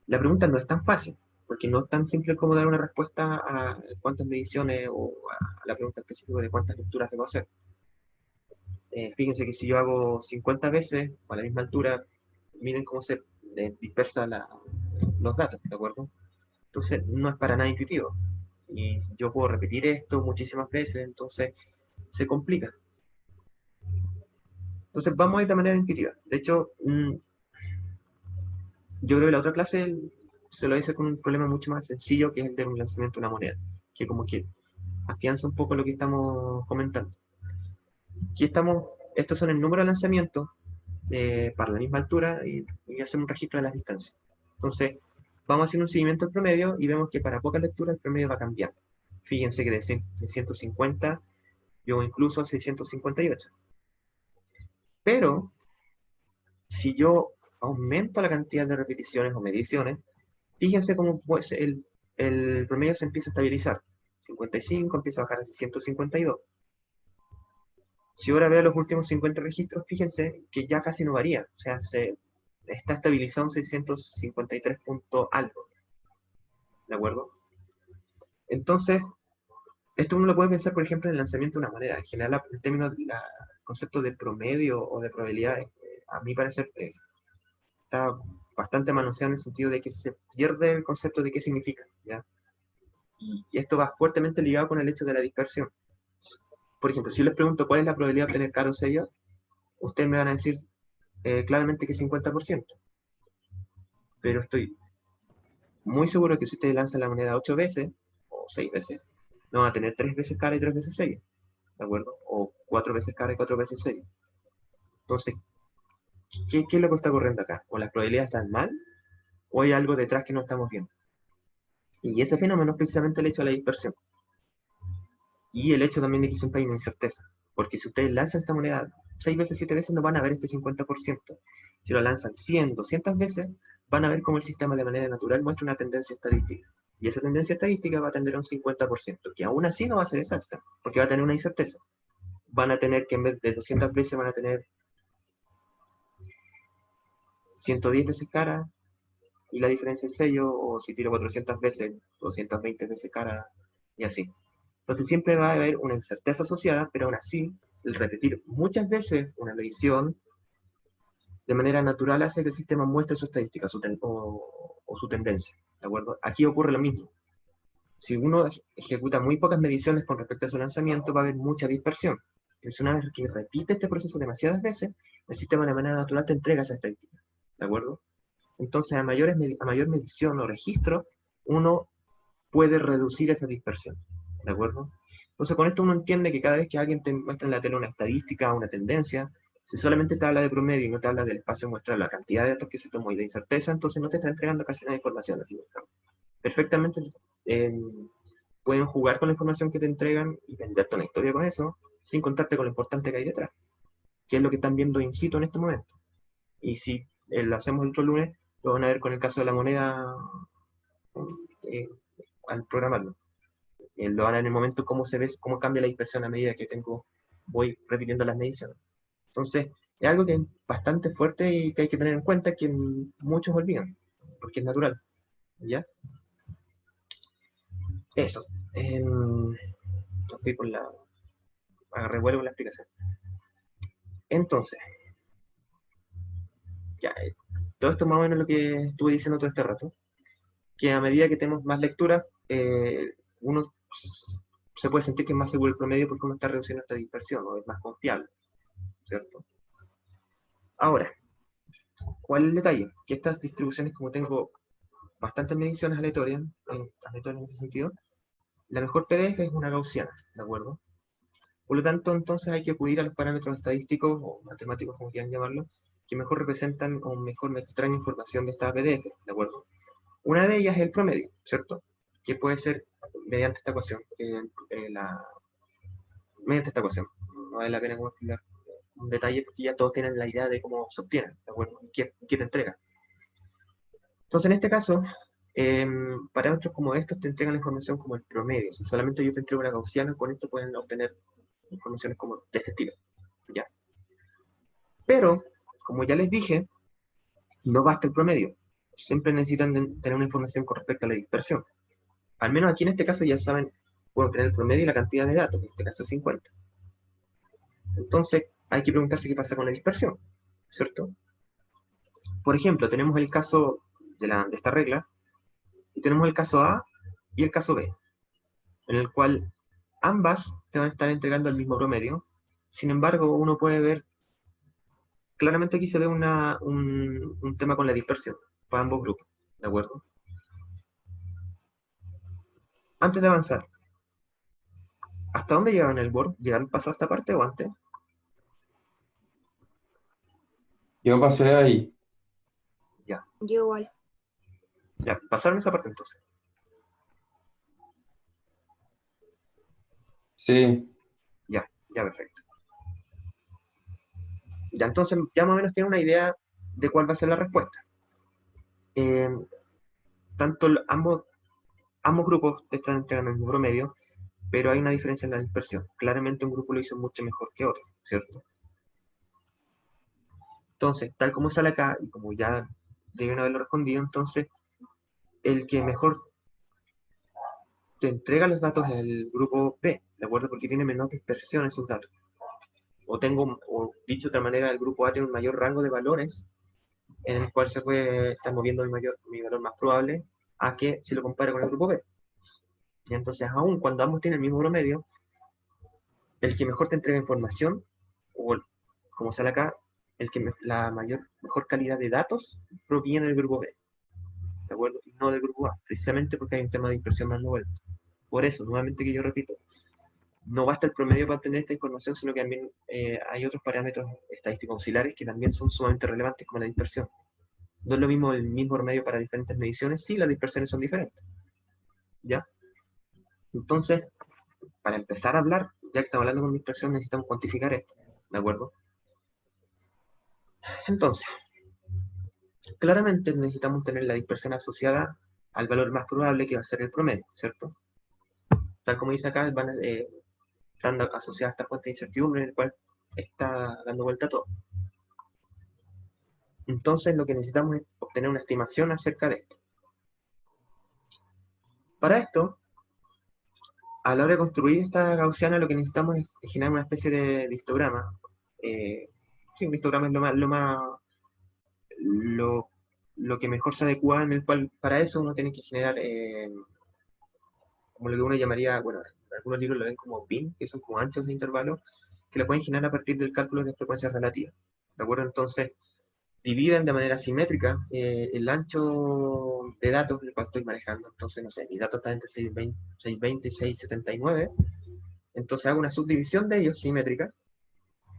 la pregunta no es tan fácil, porque no es tan simple como dar una respuesta a cuántas mediciones o a la pregunta específica de cuántas lecturas debo hacer. Fíjense que si yo hago 50 veces a la misma altura, miren cómo se dispersan los datos, ¿de acuerdo? Entonces, no es para nada intuitivo. Y yo puedo repetir esto muchísimas veces, entonces se complica. Entonces, vamos a ir de manera intuitiva. De hecho, yo creo que la otra clase se lo hice con un problema mucho más sencillo, que es el de un lanzamiento de una moneda, que como que afianza un poco lo que estamos comentando. Aquí estamos, estos son el número de lanzamientos para la misma altura y hacemos un registro de las distancias. Entonces, vamos a hacer un seguimiento del promedio y vemos que para pocas lecturas el promedio va cambiando. Fíjense que de 150 llegó incluso a 658. Pero, si yo aumento la cantidad de repeticiones o mediciones, fíjense cómo pues, el promedio se empieza a estabilizar. 55 empieza a bajar a 152. Si ahora veo los últimos 50 registros, fíjense que ya casi no varía. O sea, se está estabilizado en 653 punto algo. ¿De acuerdo? Entonces, esto uno lo puede pensar, por ejemplo, en el lanzamiento de una moneda. En general, el término, el concepto de promedio o de probabilidad, a mi parecer, está bastante manoseado en el sentido de que se pierde el concepto de qué significa, ¿ya? Y esto va fuertemente ligado con el hecho de la dispersión. Por ejemplo, si les pregunto cuál es la probabilidad de obtener caro sello, ustedes me van a decir claramente que 50%. Pero estoy muy seguro que si ustedes lanzan la moneda 8 veces, o 6 veces, no van a tener 3 veces cara y 3 veces sello, ¿de acuerdo? O 4 veces cara y 4 veces sello. Entonces, ¿qué es lo que está ocurriendo acá? ¿O las probabilidades están mal? ¿O hay algo detrás que no estamos viendo? Y ese fenómeno es precisamente el hecho de la dispersión. Y el hecho también de que siempre hay una incerteza. Porque si ustedes lanzan esta moneda 6 veces, 7 veces, no van a ver este 50%. Si lo lanzan 100, 200 veces, van a ver cómo el sistema de manera natural muestra una tendencia estadística. Y esa tendencia estadística va a tender a un 50%, que aún así no va a ser exacta, porque va a tener una incerteza. Van a tener que en vez de 200 veces, van a tener 110 veces cara, y la diferencia es sello, o si tiro 400 veces, 220 veces cara, y así. Entonces siempre va a haber una incerteza asociada, pero aún así, el repetir muchas veces una medición de manera natural hace que el sistema muestre su estadística o su tendencia, ¿de acuerdo? Aquí ocurre lo mismo. Si uno ejecuta muy pocas mediciones con respecto a su lanzamiento, va a haber mucha dispersión. Entonces, una vez que repite este proceso demasiadas veces, el sistema de manera natural te entrega esa estadística, ¿de acuerdo? Entonces, a mayor medición o registro, uno puede reducir esa dispersión, ¿de acuerdo? Entonces, con esto uno entiende que cada vez que alguien te muestra en la tele una estadística, una tendencia, si solamente te habla de promedio y no te habla del espacio muestral, la cantidad de datos que se tomó y de incerteza, entonces no te está entregando casi nada de información, al fin y al cabo. Perfectamente pueden jugar con la información que te entregan y venderte una historia con eso, sin contarte con lo importante que hay detrás, que es lo que están viendo in situ en este momento. Y si lo hacemos el otro lunes, lo van a ver con el caso de la moneda al programarlo. Lo van a ver en el momento cómo se ve, cómo cambia la dispersión a medida que voy repitiendo las mediciones. Entonces, es algo que es bastante fuerte y que hay que tener en cuenta, que muchos olvidan, porque es natural, ¿ya? Eso. Fui por agarré vuelo con la explicación. Entonces, ya, todo esto es más o menos lo que estuve diciendo todo este rato, que a medida que tenemos más lecturas, uno se puede sentir que es más seguro el promedio porque uno está reduciendo esta dispersión, o es más confiable, ¿cierto? Ahora, ¿cuál es el detalle? Que estas distribuciones, como tengo bastantes mediciones aleatorias en ese sentido, la mejor PDF es una gaussiana, ¿de acuerdo? Por lo tanto, entonces hay que acudir a los parámetros estadísticos o matemáticos, como quieran llamarlo, que mejor representan o mejor me extraen información de esta PDF, ¿de acuerdo? Una de ellas es el promedio, ¿cierto? Que puede ser mediante esta ecuación, mediante esta ecuación. No vale la pena como explicar un detalle porque ya todos tienen la idea de cómo se obtiene, ¿de acuerdo? ¿Qué te entrega? Entonces, en este caso, parámetros como estos te entregan la información como el promedio. Si solamente yo te entrego una gaussiana, con esto pueden obtener informaciones como de este estilo, ¿ya? Pero, como ya les dije, no basta el promedio. siempre necesitan tener una información con respecto a la dispersión. Al menos aquí en este caso ya saben, puedo obtener el promedio y la cantidad de datos, en este caso 50. Entonces, hay que preguntarse qué pasa con la dispersión, ¿cierto? Por ejemplo, tenemos el caso de esta regla, y tenemos el caso A y el caso B, en el cual ambas te van a estar entregando el mismo promedio. Sin embargo, uno puede ver, claramente aquí se ve un tema con la dispersión para ambos grupos, ¿de acuerdo? Antes de avanzar, ¿hasta dónde llegaron el board? ¿Llegaron pasado esta parte o antes? Yo pasé ahí. Ya, Yo igual. ya, pasaron esa parte entonces. Sí. Ya, perfecto. Ya, entonces, ya más o menos tienen una idea de cuál va a ser la respuesta. Ambos grupos te están entregando el mismo promedio, pero hay una diferencia en la dispersión. Claramente un grupo lo hizo mucho mejor que otro, ¿cierto? Entonces, tal como sale acá, y como ya deben haberlo respondido, entonces, el que mejor te entrega los datos es el grupo B, ¿de acuerdo? Porque tiene menor dispersión en sus datos. O dicho de otra manera, el grupo A tiene un mayor rango de valores en el cual se puede estar moviendo mi valor más probable a que si lo compara con el grupo B. Y entonces, aún cuando ambos tienen el mismo promedio, el que mejor te entrega información, o como sale acá, la mejor calidad de datos proviene del grupo B, ¿de acuerdo? Y no del grupo A, precisamente porque hay un tema de dispersión dando vuelta. Por eso, nuevamente que yo repito, no basta el promedio para obtener esta información, sino que también hay otros parámetros estadísticos auxiliares que también son sumamente relevantes, como la dispersión. No es lo mismo el mismo promedio para diferentes mediciones si las dispersiones son diferentes. ¿Ya? Entonces, para empezar a hablar, ya que estamos hablando con dispersión, necesitamos cuantificar esto, ¿de acuerdo? Entonces, claramente necesitamos tener la dispersión asociada al valor más probable, que va a ser el promedio, ¿cierto? Tal como dice acá, están asociadas a esta fuente de incertidumbre en el cual está dando vuelta todo. Entonces, lo que necesitamos es obtener una estimación acerca de esto. Para esto, a la hora de construir esta gaussiana, lo que necesitamos es generar una especie de histograma. Sí, un histograma es lo que mejor se adecua, en el cual para eso uno tiene que generar como lo que uno llamaría, bueno, algunos libros lo ven como bin, que son como anchos de intervalo, que lo pueden generar a partir del cálculo de frecuencias relativas. ¿De acuerdo? Entonces, dividen de manera simétrica el ancho de datos del cual estoy manejando. Entonces, no sé, mi dato está entre 620 y 679. Entonces hago una subdivisión de ellos simétrica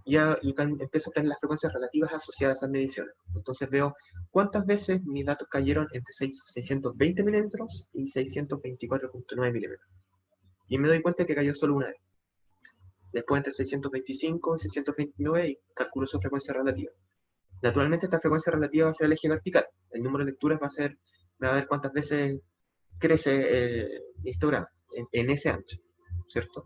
y empiezo a obtener las frecuencias relativas asociadas a esas mediciones. Entonces veo cuántas veces mis datos cayeron entre 620 milímetros y 624.9 milímetros. Y me doy cuenta que cayó solo una vez. Después entre 625 y 629 y calculo su frecuencia relativa. Naturalmente esta frecuencia relativa va a ser el eje vertical. El número de lecturas va a ver cuántas veces crece el histograma en ese ancho, ¿cierto?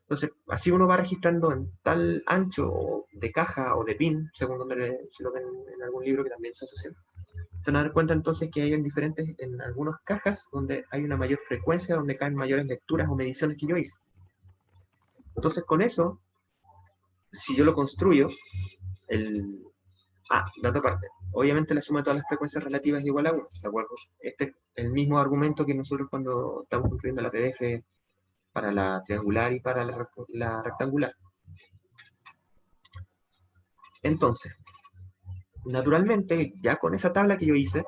Entonces, así uno va registrando en tal ancho de caja o de pin, según donde si lo ven en algún libro que también se asocia. Se van a dar cuenta entonces que hay en algunas cajas donde hay una mayor frecuencia, donde caen mayores lecturas o mediciones que yo hice. Entonces, con eso, si yo lo construyo, dato aparte. Obviamente la suma de todas las frecuencias relativas es igual a 1, ¿de acuerdo? Este es el mismo argumento que nosotros cuando estamos construyendo la PDF para la triangular y para la rectangular. Entonces, naturalmente, ya con esa tabla que yo hice,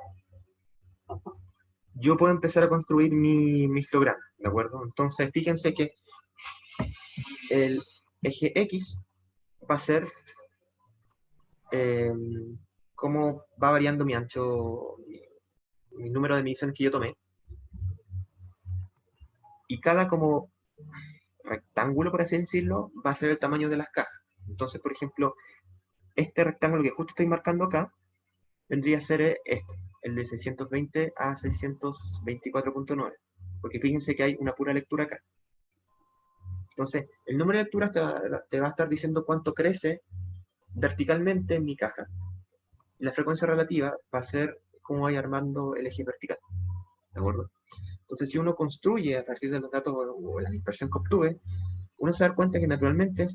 yo puedo empezar a construir mi histograma, ¿de acuerdo? Entonces, fíjense que el eje X va a ser cómo va variando mi ancho, mi número de mediciones que yo tomé. Y cada como rectángulo, por así decirlo, va a ser el tamaño de las cajas. Entonces, por ejemplo, este rectángulo que justo estoy marcando acá, vendría a ser el de 620 a 624.9. Porque fíjense que hay una pura lectura acá. Entonces, el número de lecturas te va a estar diciendo cuánto crece verticalmente en mi caja. Y la frecuencia relativa va a ser cómo vaya armando el eje vertical, ¿de acuerdo? Entonces, si uno construye a partir de los datos o la dispersión que obtuve, uno se da cuenta que naturalmente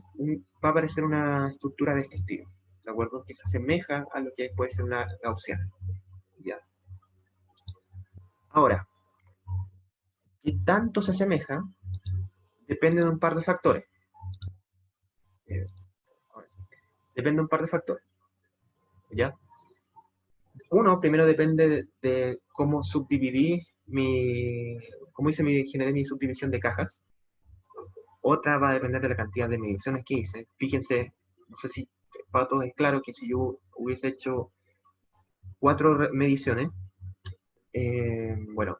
va a aparecer una estructura de este estilo, ¿de acuerdo? Que se asemeja a lo que puede ser una gaussiana. ¿Ya? Ahora, ¿qué tanto se asemeja? Depende de un par de factores. Depende de un par de factores. ¿Ya? Uno, primero depende de cómo subdividí generé mi subdivisión de cajas. Otra va a depender de la cantidad de mediciones que hice. Fíjense, no sé si para todos es claro que si yo hubiese hecho 4 mediciones, bueno,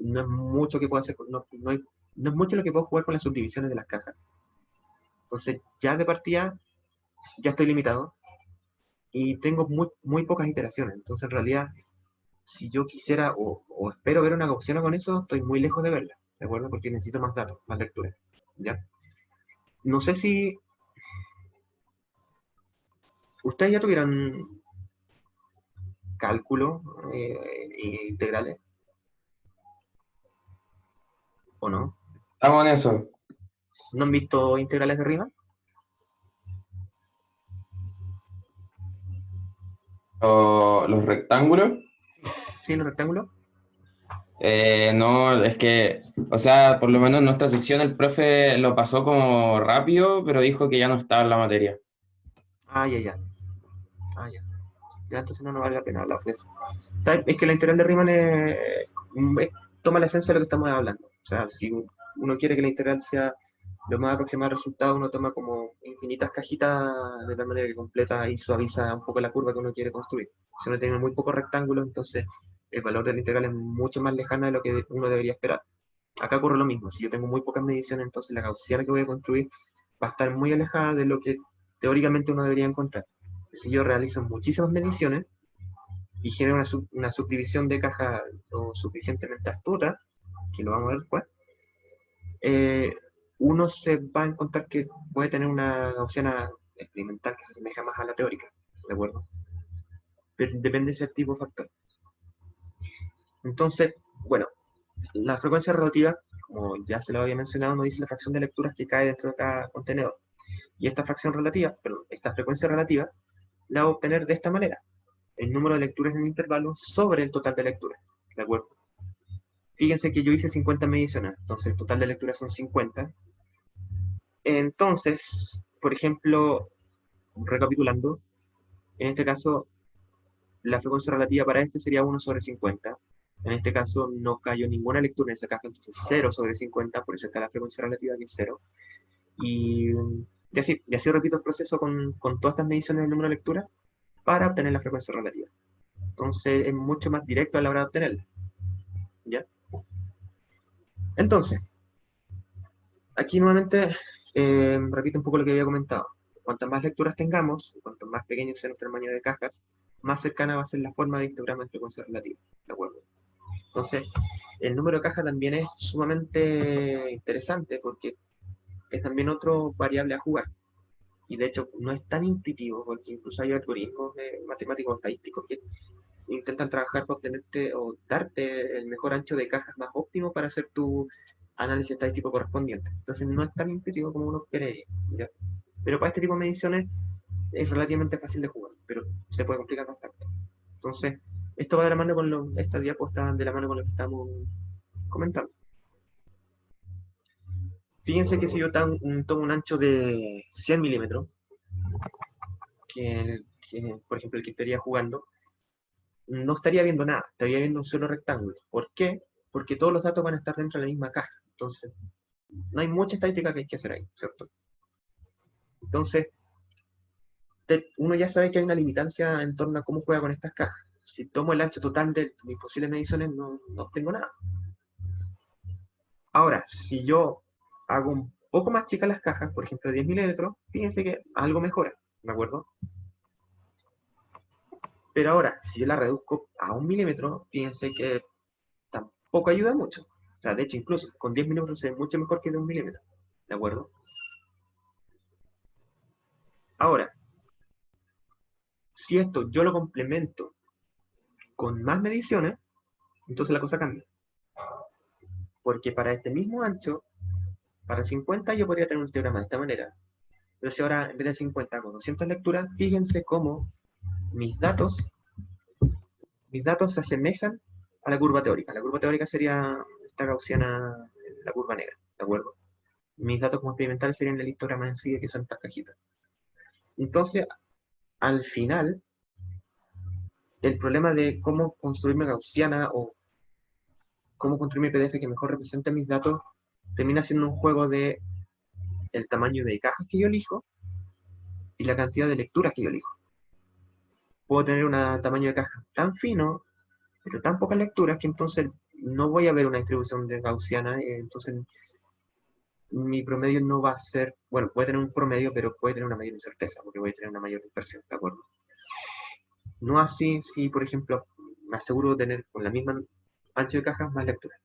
no es mucho que pueda hacer, no es mucho lo que puedo jugar con las subdivisiones de las cajas. Entonces, ya de partida, ya estoy limitado y tengo muy pocas iteraciones. Entonces, en realidad, si yo quisiera o espero ver una gaussiana con eso, estoy muy lejos de verla, ¿de acuerdo? Porque necesito más datos, más lecturas, ¿ya? No sé si ustedes ya tuvieran cálculo integrales, ¿o no? Estamos en eso. ¿No han visto integrales de Riemann? Los rectángulos. ¿Sí, los rectángulos? No, es que, o sea, por lo menos en nuestra sección el profe lo pasó como rápido, pero dijo que ya no estaba en la materia. Ah, ya. Ya, entonces no vale la pena hablar de eso. ¿Sabes? Es que la integral de Riemann toma la esencia de lo que estamos hablando. O sea, si uno quiere que la integral sea lo más aproximada al resultado, uno toma como infinitas cajitas de tal manera que completa y suaviza un poco la curva que uno quiere construir. Si uno tiene muy pocos rectángulos, entonces el valor de la integral es mucho más lejana de lo que uno debería esperar. Acá ocurre lo mismo. Si yo tengo muy pocas mediciones, entonces la gaussiana que voy a construir va a estar muy alejada de lo que teóricamente uno debería encontrar. Si yo realizo muchísimas mediciones y genero una subdivisión de caja lo suficientemente astuta, que lo vamos a ver después, uno se va a encontrar que puede tener una gaussiana experimental que se asemeja más a la teórica, ¿de acuerdo? Pero depende de ese tipo de factor. Entonces, bueno, la frecuencia relativa, como ya se lo había mencionado, nos dice la fracción de lecturas que cae dentro de cada contenedor. Y esta fracción relativa, perdón, esta frecuencia relativa, la voy a obtener de esta manera. El número de lecturas en el intervalo sobre el total de lecturas, ¿de acuerdo? Fíjense que yo hice 50 mediciones, entonces el total de lecturas son 50. Entonces, por ejemplo, recapitulando, en este caso, la frecuencia relativa para este sería 1 sobre 50. En este caso no cayó ninguna lectura en esa caja, entonces 0 sobre 50, por eso está la frecuencia relativa que es 0. Y así repito el proceso con todas estas mediciones del número de lecturas para obtener la frecuencia relativa. Entonces es mucho más directo a la hora de obtenerla. ¿Ya? Entonces, aquí nuevamente repito un poco lo que había comentado. Cuantas más lecturas tengamos, cuanto más pequeño sea nuestro tamaño de cajas, más cercana va a ser la forma de histograma de frecuencia relativa. ¿De acuerdo? Entonces, el número de cajas también es sumamente interesante porque es también otro variable a jugar. Y de hecho no es tan intuitivo porque incluso hay algoritmos matemáticos estadísticos que intentan trabajar para obtenerte o darte el mejor ancho de cajas más óptimo para hacer tu análisis estadístico correspondiente. Entonces no es tan intuitivo como uno cree, ¿ya? Pero para este tipo de mediciones es relativamente fácil de jugar, pero se puede complicar bastante. Entonces, esto va de la mano con esta diapo está de la mano con lo que estamos comentando. Fíjense que si yo tomo un ancho de 100 milímetros, que por ejemplo el que estaría jugando, no estaría viendo nada, estaría viendo un solo rectángulo. ¿Por qué? Porque todos los datos van a estar dentro de la misma caja. Entonces, no hay mucha estadística que hay que hacer ahí, ¿cierto? Entonces, uno ya sabe que hay una limitancia en torno a cómo juega con estas cajas. Si tomo el ancho total de mis posibles mediciones, no obtengo nada. Ahora, si yo hago un poco más chicas las cajas, por ejemplo 10 milímetros, fíjense que algo mejora, ¿de acuerdo? Pero ahora, si yo la reduzco a 1 milímetro, fíjense que tampoco ayuda mucho. O sea, de hecho, incluso con 10 milímetros se ve mucho mejor que de 1 milímetro, ¿de acuerdo? Ahora, si esto yo lo complemento con más mediciones, entonces la cosa cambia. Porque para este mismo ancho, para 50 yo podría tener un teorema de esta manera. Pero si ahora en vez de 50 hago 200 lecturas, fíjense cómo mis datos se asemejan a la curva teórica. La curva teórica sería esta gaussiana, la curva negra, ¿de acuerdo? Mis datos como experimentales serían el histograma en sí, que son estas cajitas. Entonces, al final, el problema de cómo construir mi gaussiana o cómo construir mi PDF que mejor represente mis datos termina siendo un juego de el tamaño de cajas que yo elijo y la cantidad de lecturas que yo elijo. Puedo tener un tamaño de caja tan fino, pero tan pocas lecturas, que entonces no voy a ver una distribución de gaussiana, entonces mi promedio no va a ser, bueno, puede tener un promedio, pero puede tener una mayor incerteza, porque voy a tener una mayor dispersión, ¿de acuerdo? No así si, por ejemplo, me aseguro de tener con la misma ancho de cajas más lecturas.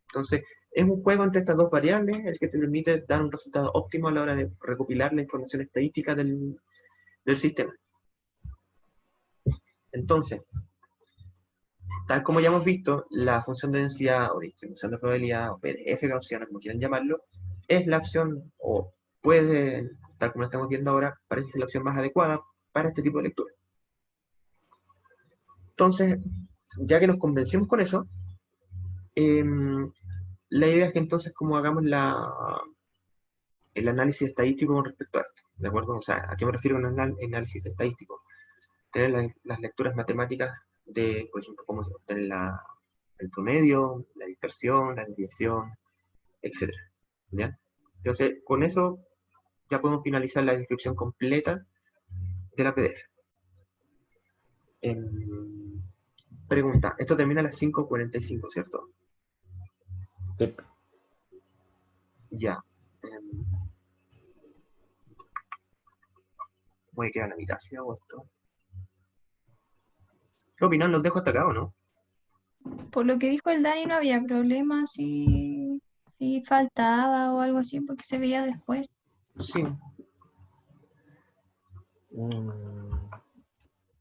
Entonces, es un juego entre estas dos variables el que te permite dar un resultado óptimo a la hora de recopilar la información estadística del sistema. Entonces, tal como ya hemos visto, la función de densidad o distribución de probabilidad o PDF gaussiana, como quieran llamarlo, es la opción, o puede, tal como lo estamos viendo ahora, parece ser la opción más adecuada para este tipo de lectura. Entonces, ya que nos convencimos con eso, la idea es que entonces como hagamos el análisis estadístico con respecto a esto, ¿de acuerdo? O sea, ¿a qué me refiero con análisis estadístico? Tener las lecturas matemáticas de, por ejemplo, cómo obtener el promedio, la dispersión, la desviación, etc. ¿Ya? Entonces, con eso ya podemos finalizar la descripción completa de la PDF. Pregunta, esto termina a las 5:45, ¿cierto? Sí. Ya. Voy a quedar a la mitad si hago esto. ¿Qué opinan? ¿Los dejo hasta acá o no? Por lo que dijo el Dani, no había problema si faltaba o algo así, porque se veía después. Sí.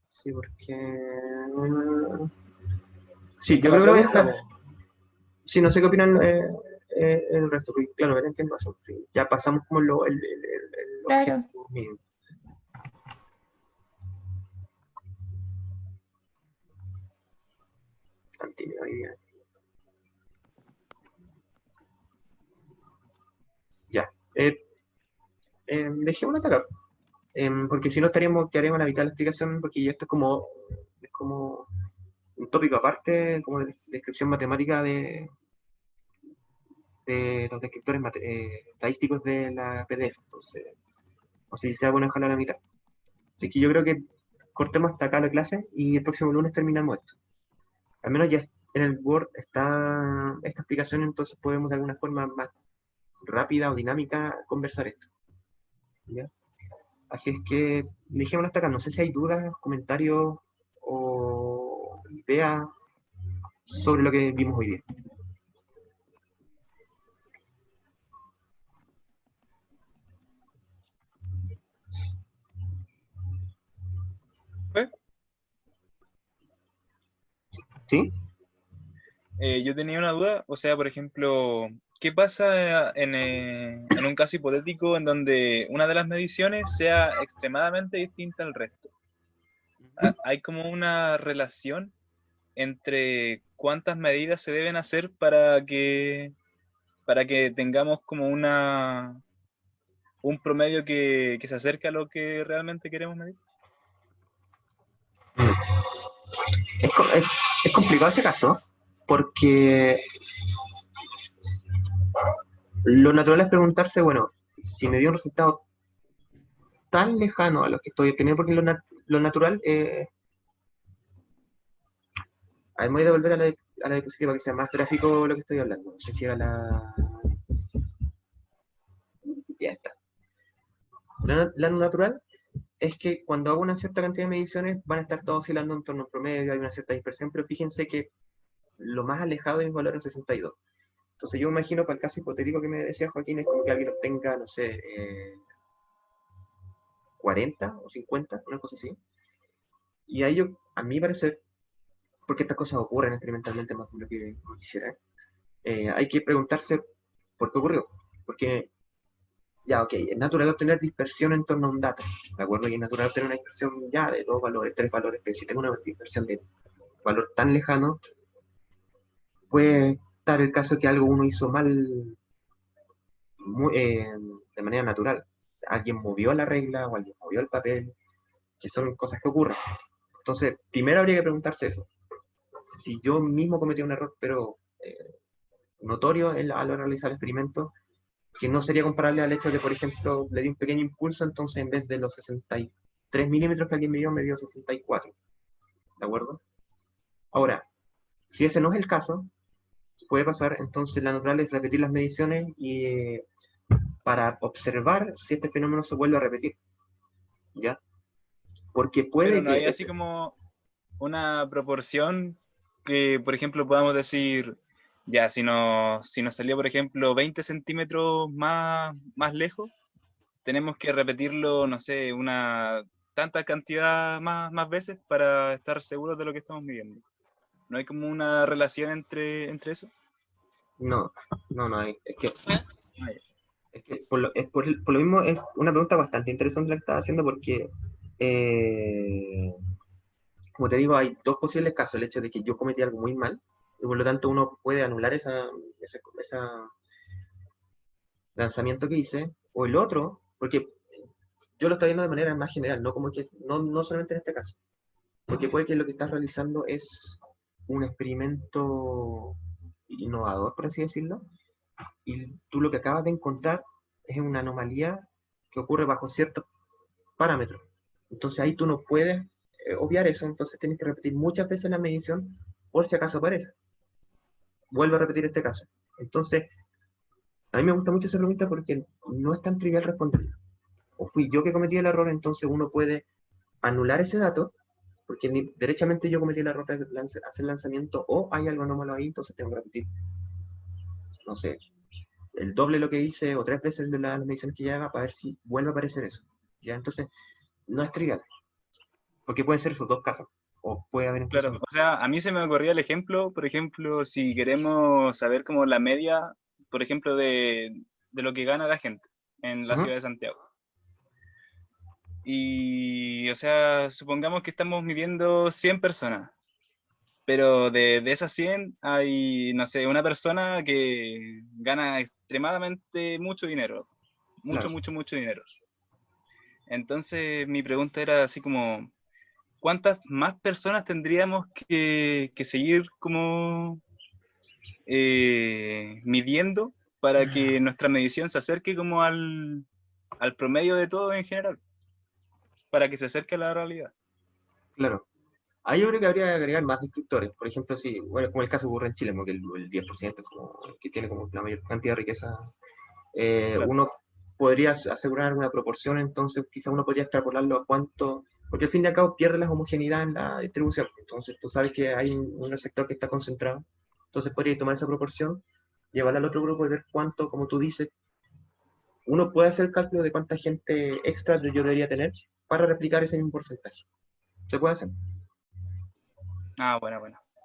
Sí, porque... Sí, yo creo que lo voy a dejar. Sí, no sé qué opinan el resto, porque claro, ven, entiendo razón. Sí, ya pasamos como el Claro. objetivo mínimo. Tan tímido hoy día. Ya. Dejémoslo hasta acá. Porque si no estaríamos, quedaríamos a la mitad de la explicación, porque esto es como un tópico aparte, como de descripción matemática de los descriptores estadísticos de la PDF. Entonces, no sé si sea bueno dejarlo a la mitad. Así que yo creo que cortemos hasta acá la clase y el próximo lunes terminamos esto. Al menos ya en el Word está esta explicación, entonces podemos de alguna forma más rápida o dinámica conversar esto. ¿Ya? Así es que dejémoslo hasta acá. No sé si hay dudas, comentarios o ideas sobre lo que vimos hoy día. ¿Sí? Yo tenía una duda, o sea, por ejemplo, ¿qué pasa en un caso hipotético en donde una de las mediciones sea extremadamente distinta al resto? ¿Hay como una relación entre cuántas medidas se deben hacer para que tengamos como un promedio que se acerque a lo que realmente queremos medir? Es complicado ese caso, porque lo natural es preguntarse, bueno, si me dio un resultado tan lejano a lo que estoy obteniendo, porque lo natural... a ver, me voy a devolver a la diapositiva para que sea más gráfico lo que estoy hablando. No sé si era la... Ya está. Lo natural es que cuando hago una cierta cantidad de mediciones van a estar todos oscilando en torno a un promedio, hay una cierta dispersión, pero fíjense que lo más alejado de mis valores es 62. Entonces yo imagino para el caso hipotético que me decía Joaquín, es como que alguien obtenga, no sé, 40 o 50, una cosa así. Y a ello, a mi parecer, porque estas cosas ocurren experimentalmente más de lo que uno quisiera, hay que preguntarse por qué ocurrió. Porque, ya, ok, es natural obtener dispersión en torno a un dato, ¿de acuerdo? Y es natural obtener una dispersión ya de 2 valores, 3 valores, pero si tengo una dispersión de valor tan lejano, puede estar el caso que algo uno hizo mal de manera natural. Alguien movió la regla o alguien movió el papel, que son cosas que ocurren. Entonces, primero habría que preguntarse eso. Si yo mismo cometí un error, pero notorio a la hora de realizar el experimento, que no sería comparable al hecho de, por ejemplo, le di un pequeño impulso, entonces en vez de los 63 milímetros que alguien me dio 64. ¿De acuerdo? Ahora, si ese no es el caso, puede pasar, entonces la natural es repetir las mediciones y para observar si este fenómeno se vuelve a repetir. ¿Ya? Porque puede Pero no que... hay así como una proporción que, por ejemplo, podamos decir, ya, si nos salió, por ejemplo, 20 centímetros más lejos, tenemos que repetirlo, no sé, una tanta cantidad más veces para estar seguros de lo que estamos midiendo. ¿No hay como una relación entre eso? No hay. Es que, Vaya. es que por lo mismo es una pregunta bastante interesante la que estaba haciendo porque, como te digo, hay dos posibles casos. El hecho de que yo cometí algo muy mal y por lo tanto uno puede anular ese lanzamiento que hice, o el otro, porque yo lo estoy viendo de manera más general, no como que no solamente en este caso, porque puede que lo que estás realizando es un experimento innovador, por así decirlo, y tú lo que acabas de encontrar es una anomalía que ocurre bajo ciertos parámetros. Entonces ahí tú no puedes obviar eso, entonces tienes que repetir muchas veces la medición por si acaso aparece. Vuelvo a repetir este caso. Entonces, a mí me gusta mucho esa pregunta porque no es tan trivial responderla. O fui yo que cometí el error, entonces uno puede anular ese dato, porque derechamente yo cometí el error de hacer lanzamiento, o hay algo anómalo ahí, entonces tengo que repetir, no sé, el doble de lo que hice, o 3 veces de las mediciones que ya haga, para ver si vuelve a aparecer eso. ¿Ya? Entonces, no es trivial, porque pueden ser esos dos casos, o puede haber incluso... Claro, o sea, a mí se me ocurría el ejemplo, por ejemplo, si queremos saber como la media, por ejemplo, de lo que gana la gente en la ciudad de Santiago. Y, o sea, supongamos que estamos midiendo 100 personas, pero de esas 100 hay, no sé, una persona que gana extremadamente mucho dinero, Claro. mucho dinero. Entonces, mi pregunta era así como, ¿cuántas más personas tendríamos que seguir como midiendo para que nuestra medición se acerque como al promedio de todo en general? Para que se acerque a la realidad. Claro. Ahí yo creo que habría que agregar más descriptores. Por ejemplo, si, bueno, como el caso ocurre en Chile, como que el 10% es como el que tiene como la mayor cantidad de riqueza, Claro. uno podría asegurar una proporción, entonces quizá uno podría extrapolarlo a cuánto, porque al fin y al cabo pierde la homogeneidad en la distribución. Entonces tú sabes que hay un sector que está concentrado, entonces podrías tomar esa proporción, llevarla al otro grupo y ver cuánto, como tú dices, uno puede hacer el cálculo de cuánta gente extra yo debería tener para replicar ese mismo porcentaje. ¿Se puede hacer? Ah, bueno.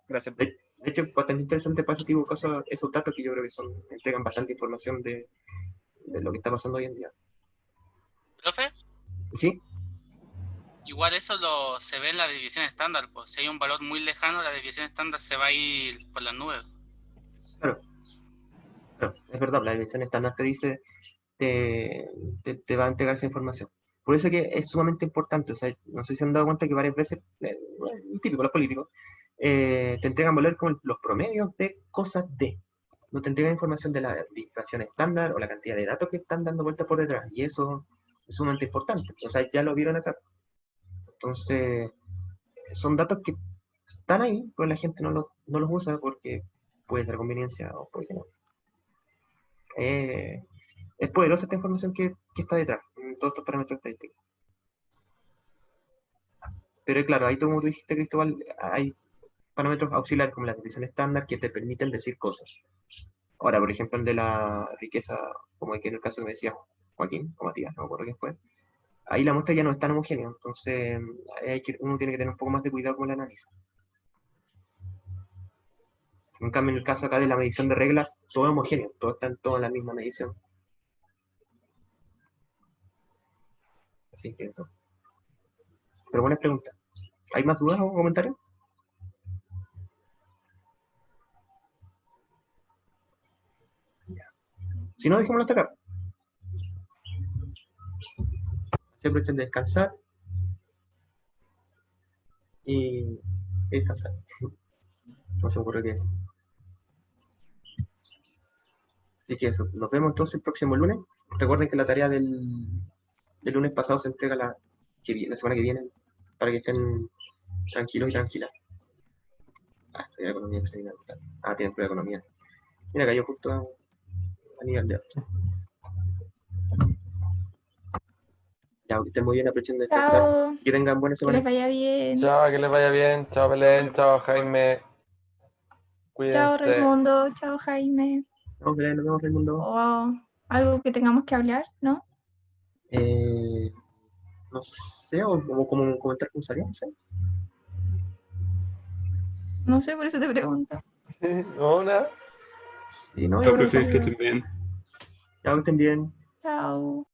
Gracias. De hecho, es bastante interesante para ese tipo de cosas, esos datos que yo creo que entregan bastante información de lo que está pasando hoy en día. ¿Profe? ¿Sí? Igual eso se ve en la desviación estándar, pues si hay un valor muy lejano, la desviación estándar se va a ir por las nubes. Claro, es verdad, la desviación estándar te dice, te va a entregar esa información. Por eso que es sumamente importante, o sea, no sé si se han dado cuenta que varias veces, típico, los políticos, te entregan valores como los promedios de cosas de. No te entregan información de la desviación estándar o la cantidad de datos que están dando vueltas por detrás, y eso es sumamente importante. O sea, ya lo vieron acá. Entonces, son datos que están ahí, pero la gente no los usa porque puede ser conveniencia o porque no. Es poderosa esta información que está detrás, en todos estos parámetros estadísticos. Pero claro, ahí como tú dijiste, Cristóbal, hay parámetros auxiliares como la desviación estándar que te permiten decir cosas. Ahora, por ejemplo, el de la riqueza, como aquí en el caso que me decía Joaquín o Matías, no me acuerdo quién fue, ahí la muestra ya no es tan homogénea, entonces uno tiene que tener un poco más de cuidado con el análisis. En cambio, en el caso acá de la medición de reglas, todo es homogéneo, todos están todos en la misma medición. Así que eso. Pero buena pregunta. ¿Hay más dudas o comentarios? Ya. Si no, dejémoslo hasta acá. Se aprovechen de descansar y descansar. No se me ocurre qué es. Así que eso, nos vemos entonces el próximo lunes. Recuerden que la tarea del lunes pasado se entrega la semana que viene, para que estén tranquilos y tranquilas. Estudiar economía que se viene a gustar. Tienen prueba de economía. Mira, cayó justo a nivel de alto. Ya, que estén muy bien, aprovechen de descansar. Chao. Que tengan buena Que semana. les vaya bien. Chao, que les vaya bien. Chao, Belén. Chao, Jaime. Chao, Cuídense. Raimundo. Chao, Jaime. Nos vemos, Raimundo. O algo que tengamos que hablar, ¿no? No sé, o como comentar con Saria, no sé. No sé, por eso te pregunto. Hola. Sí, no, Chao, yo creo profe, que que estén bien. ya que estén bien. Chao.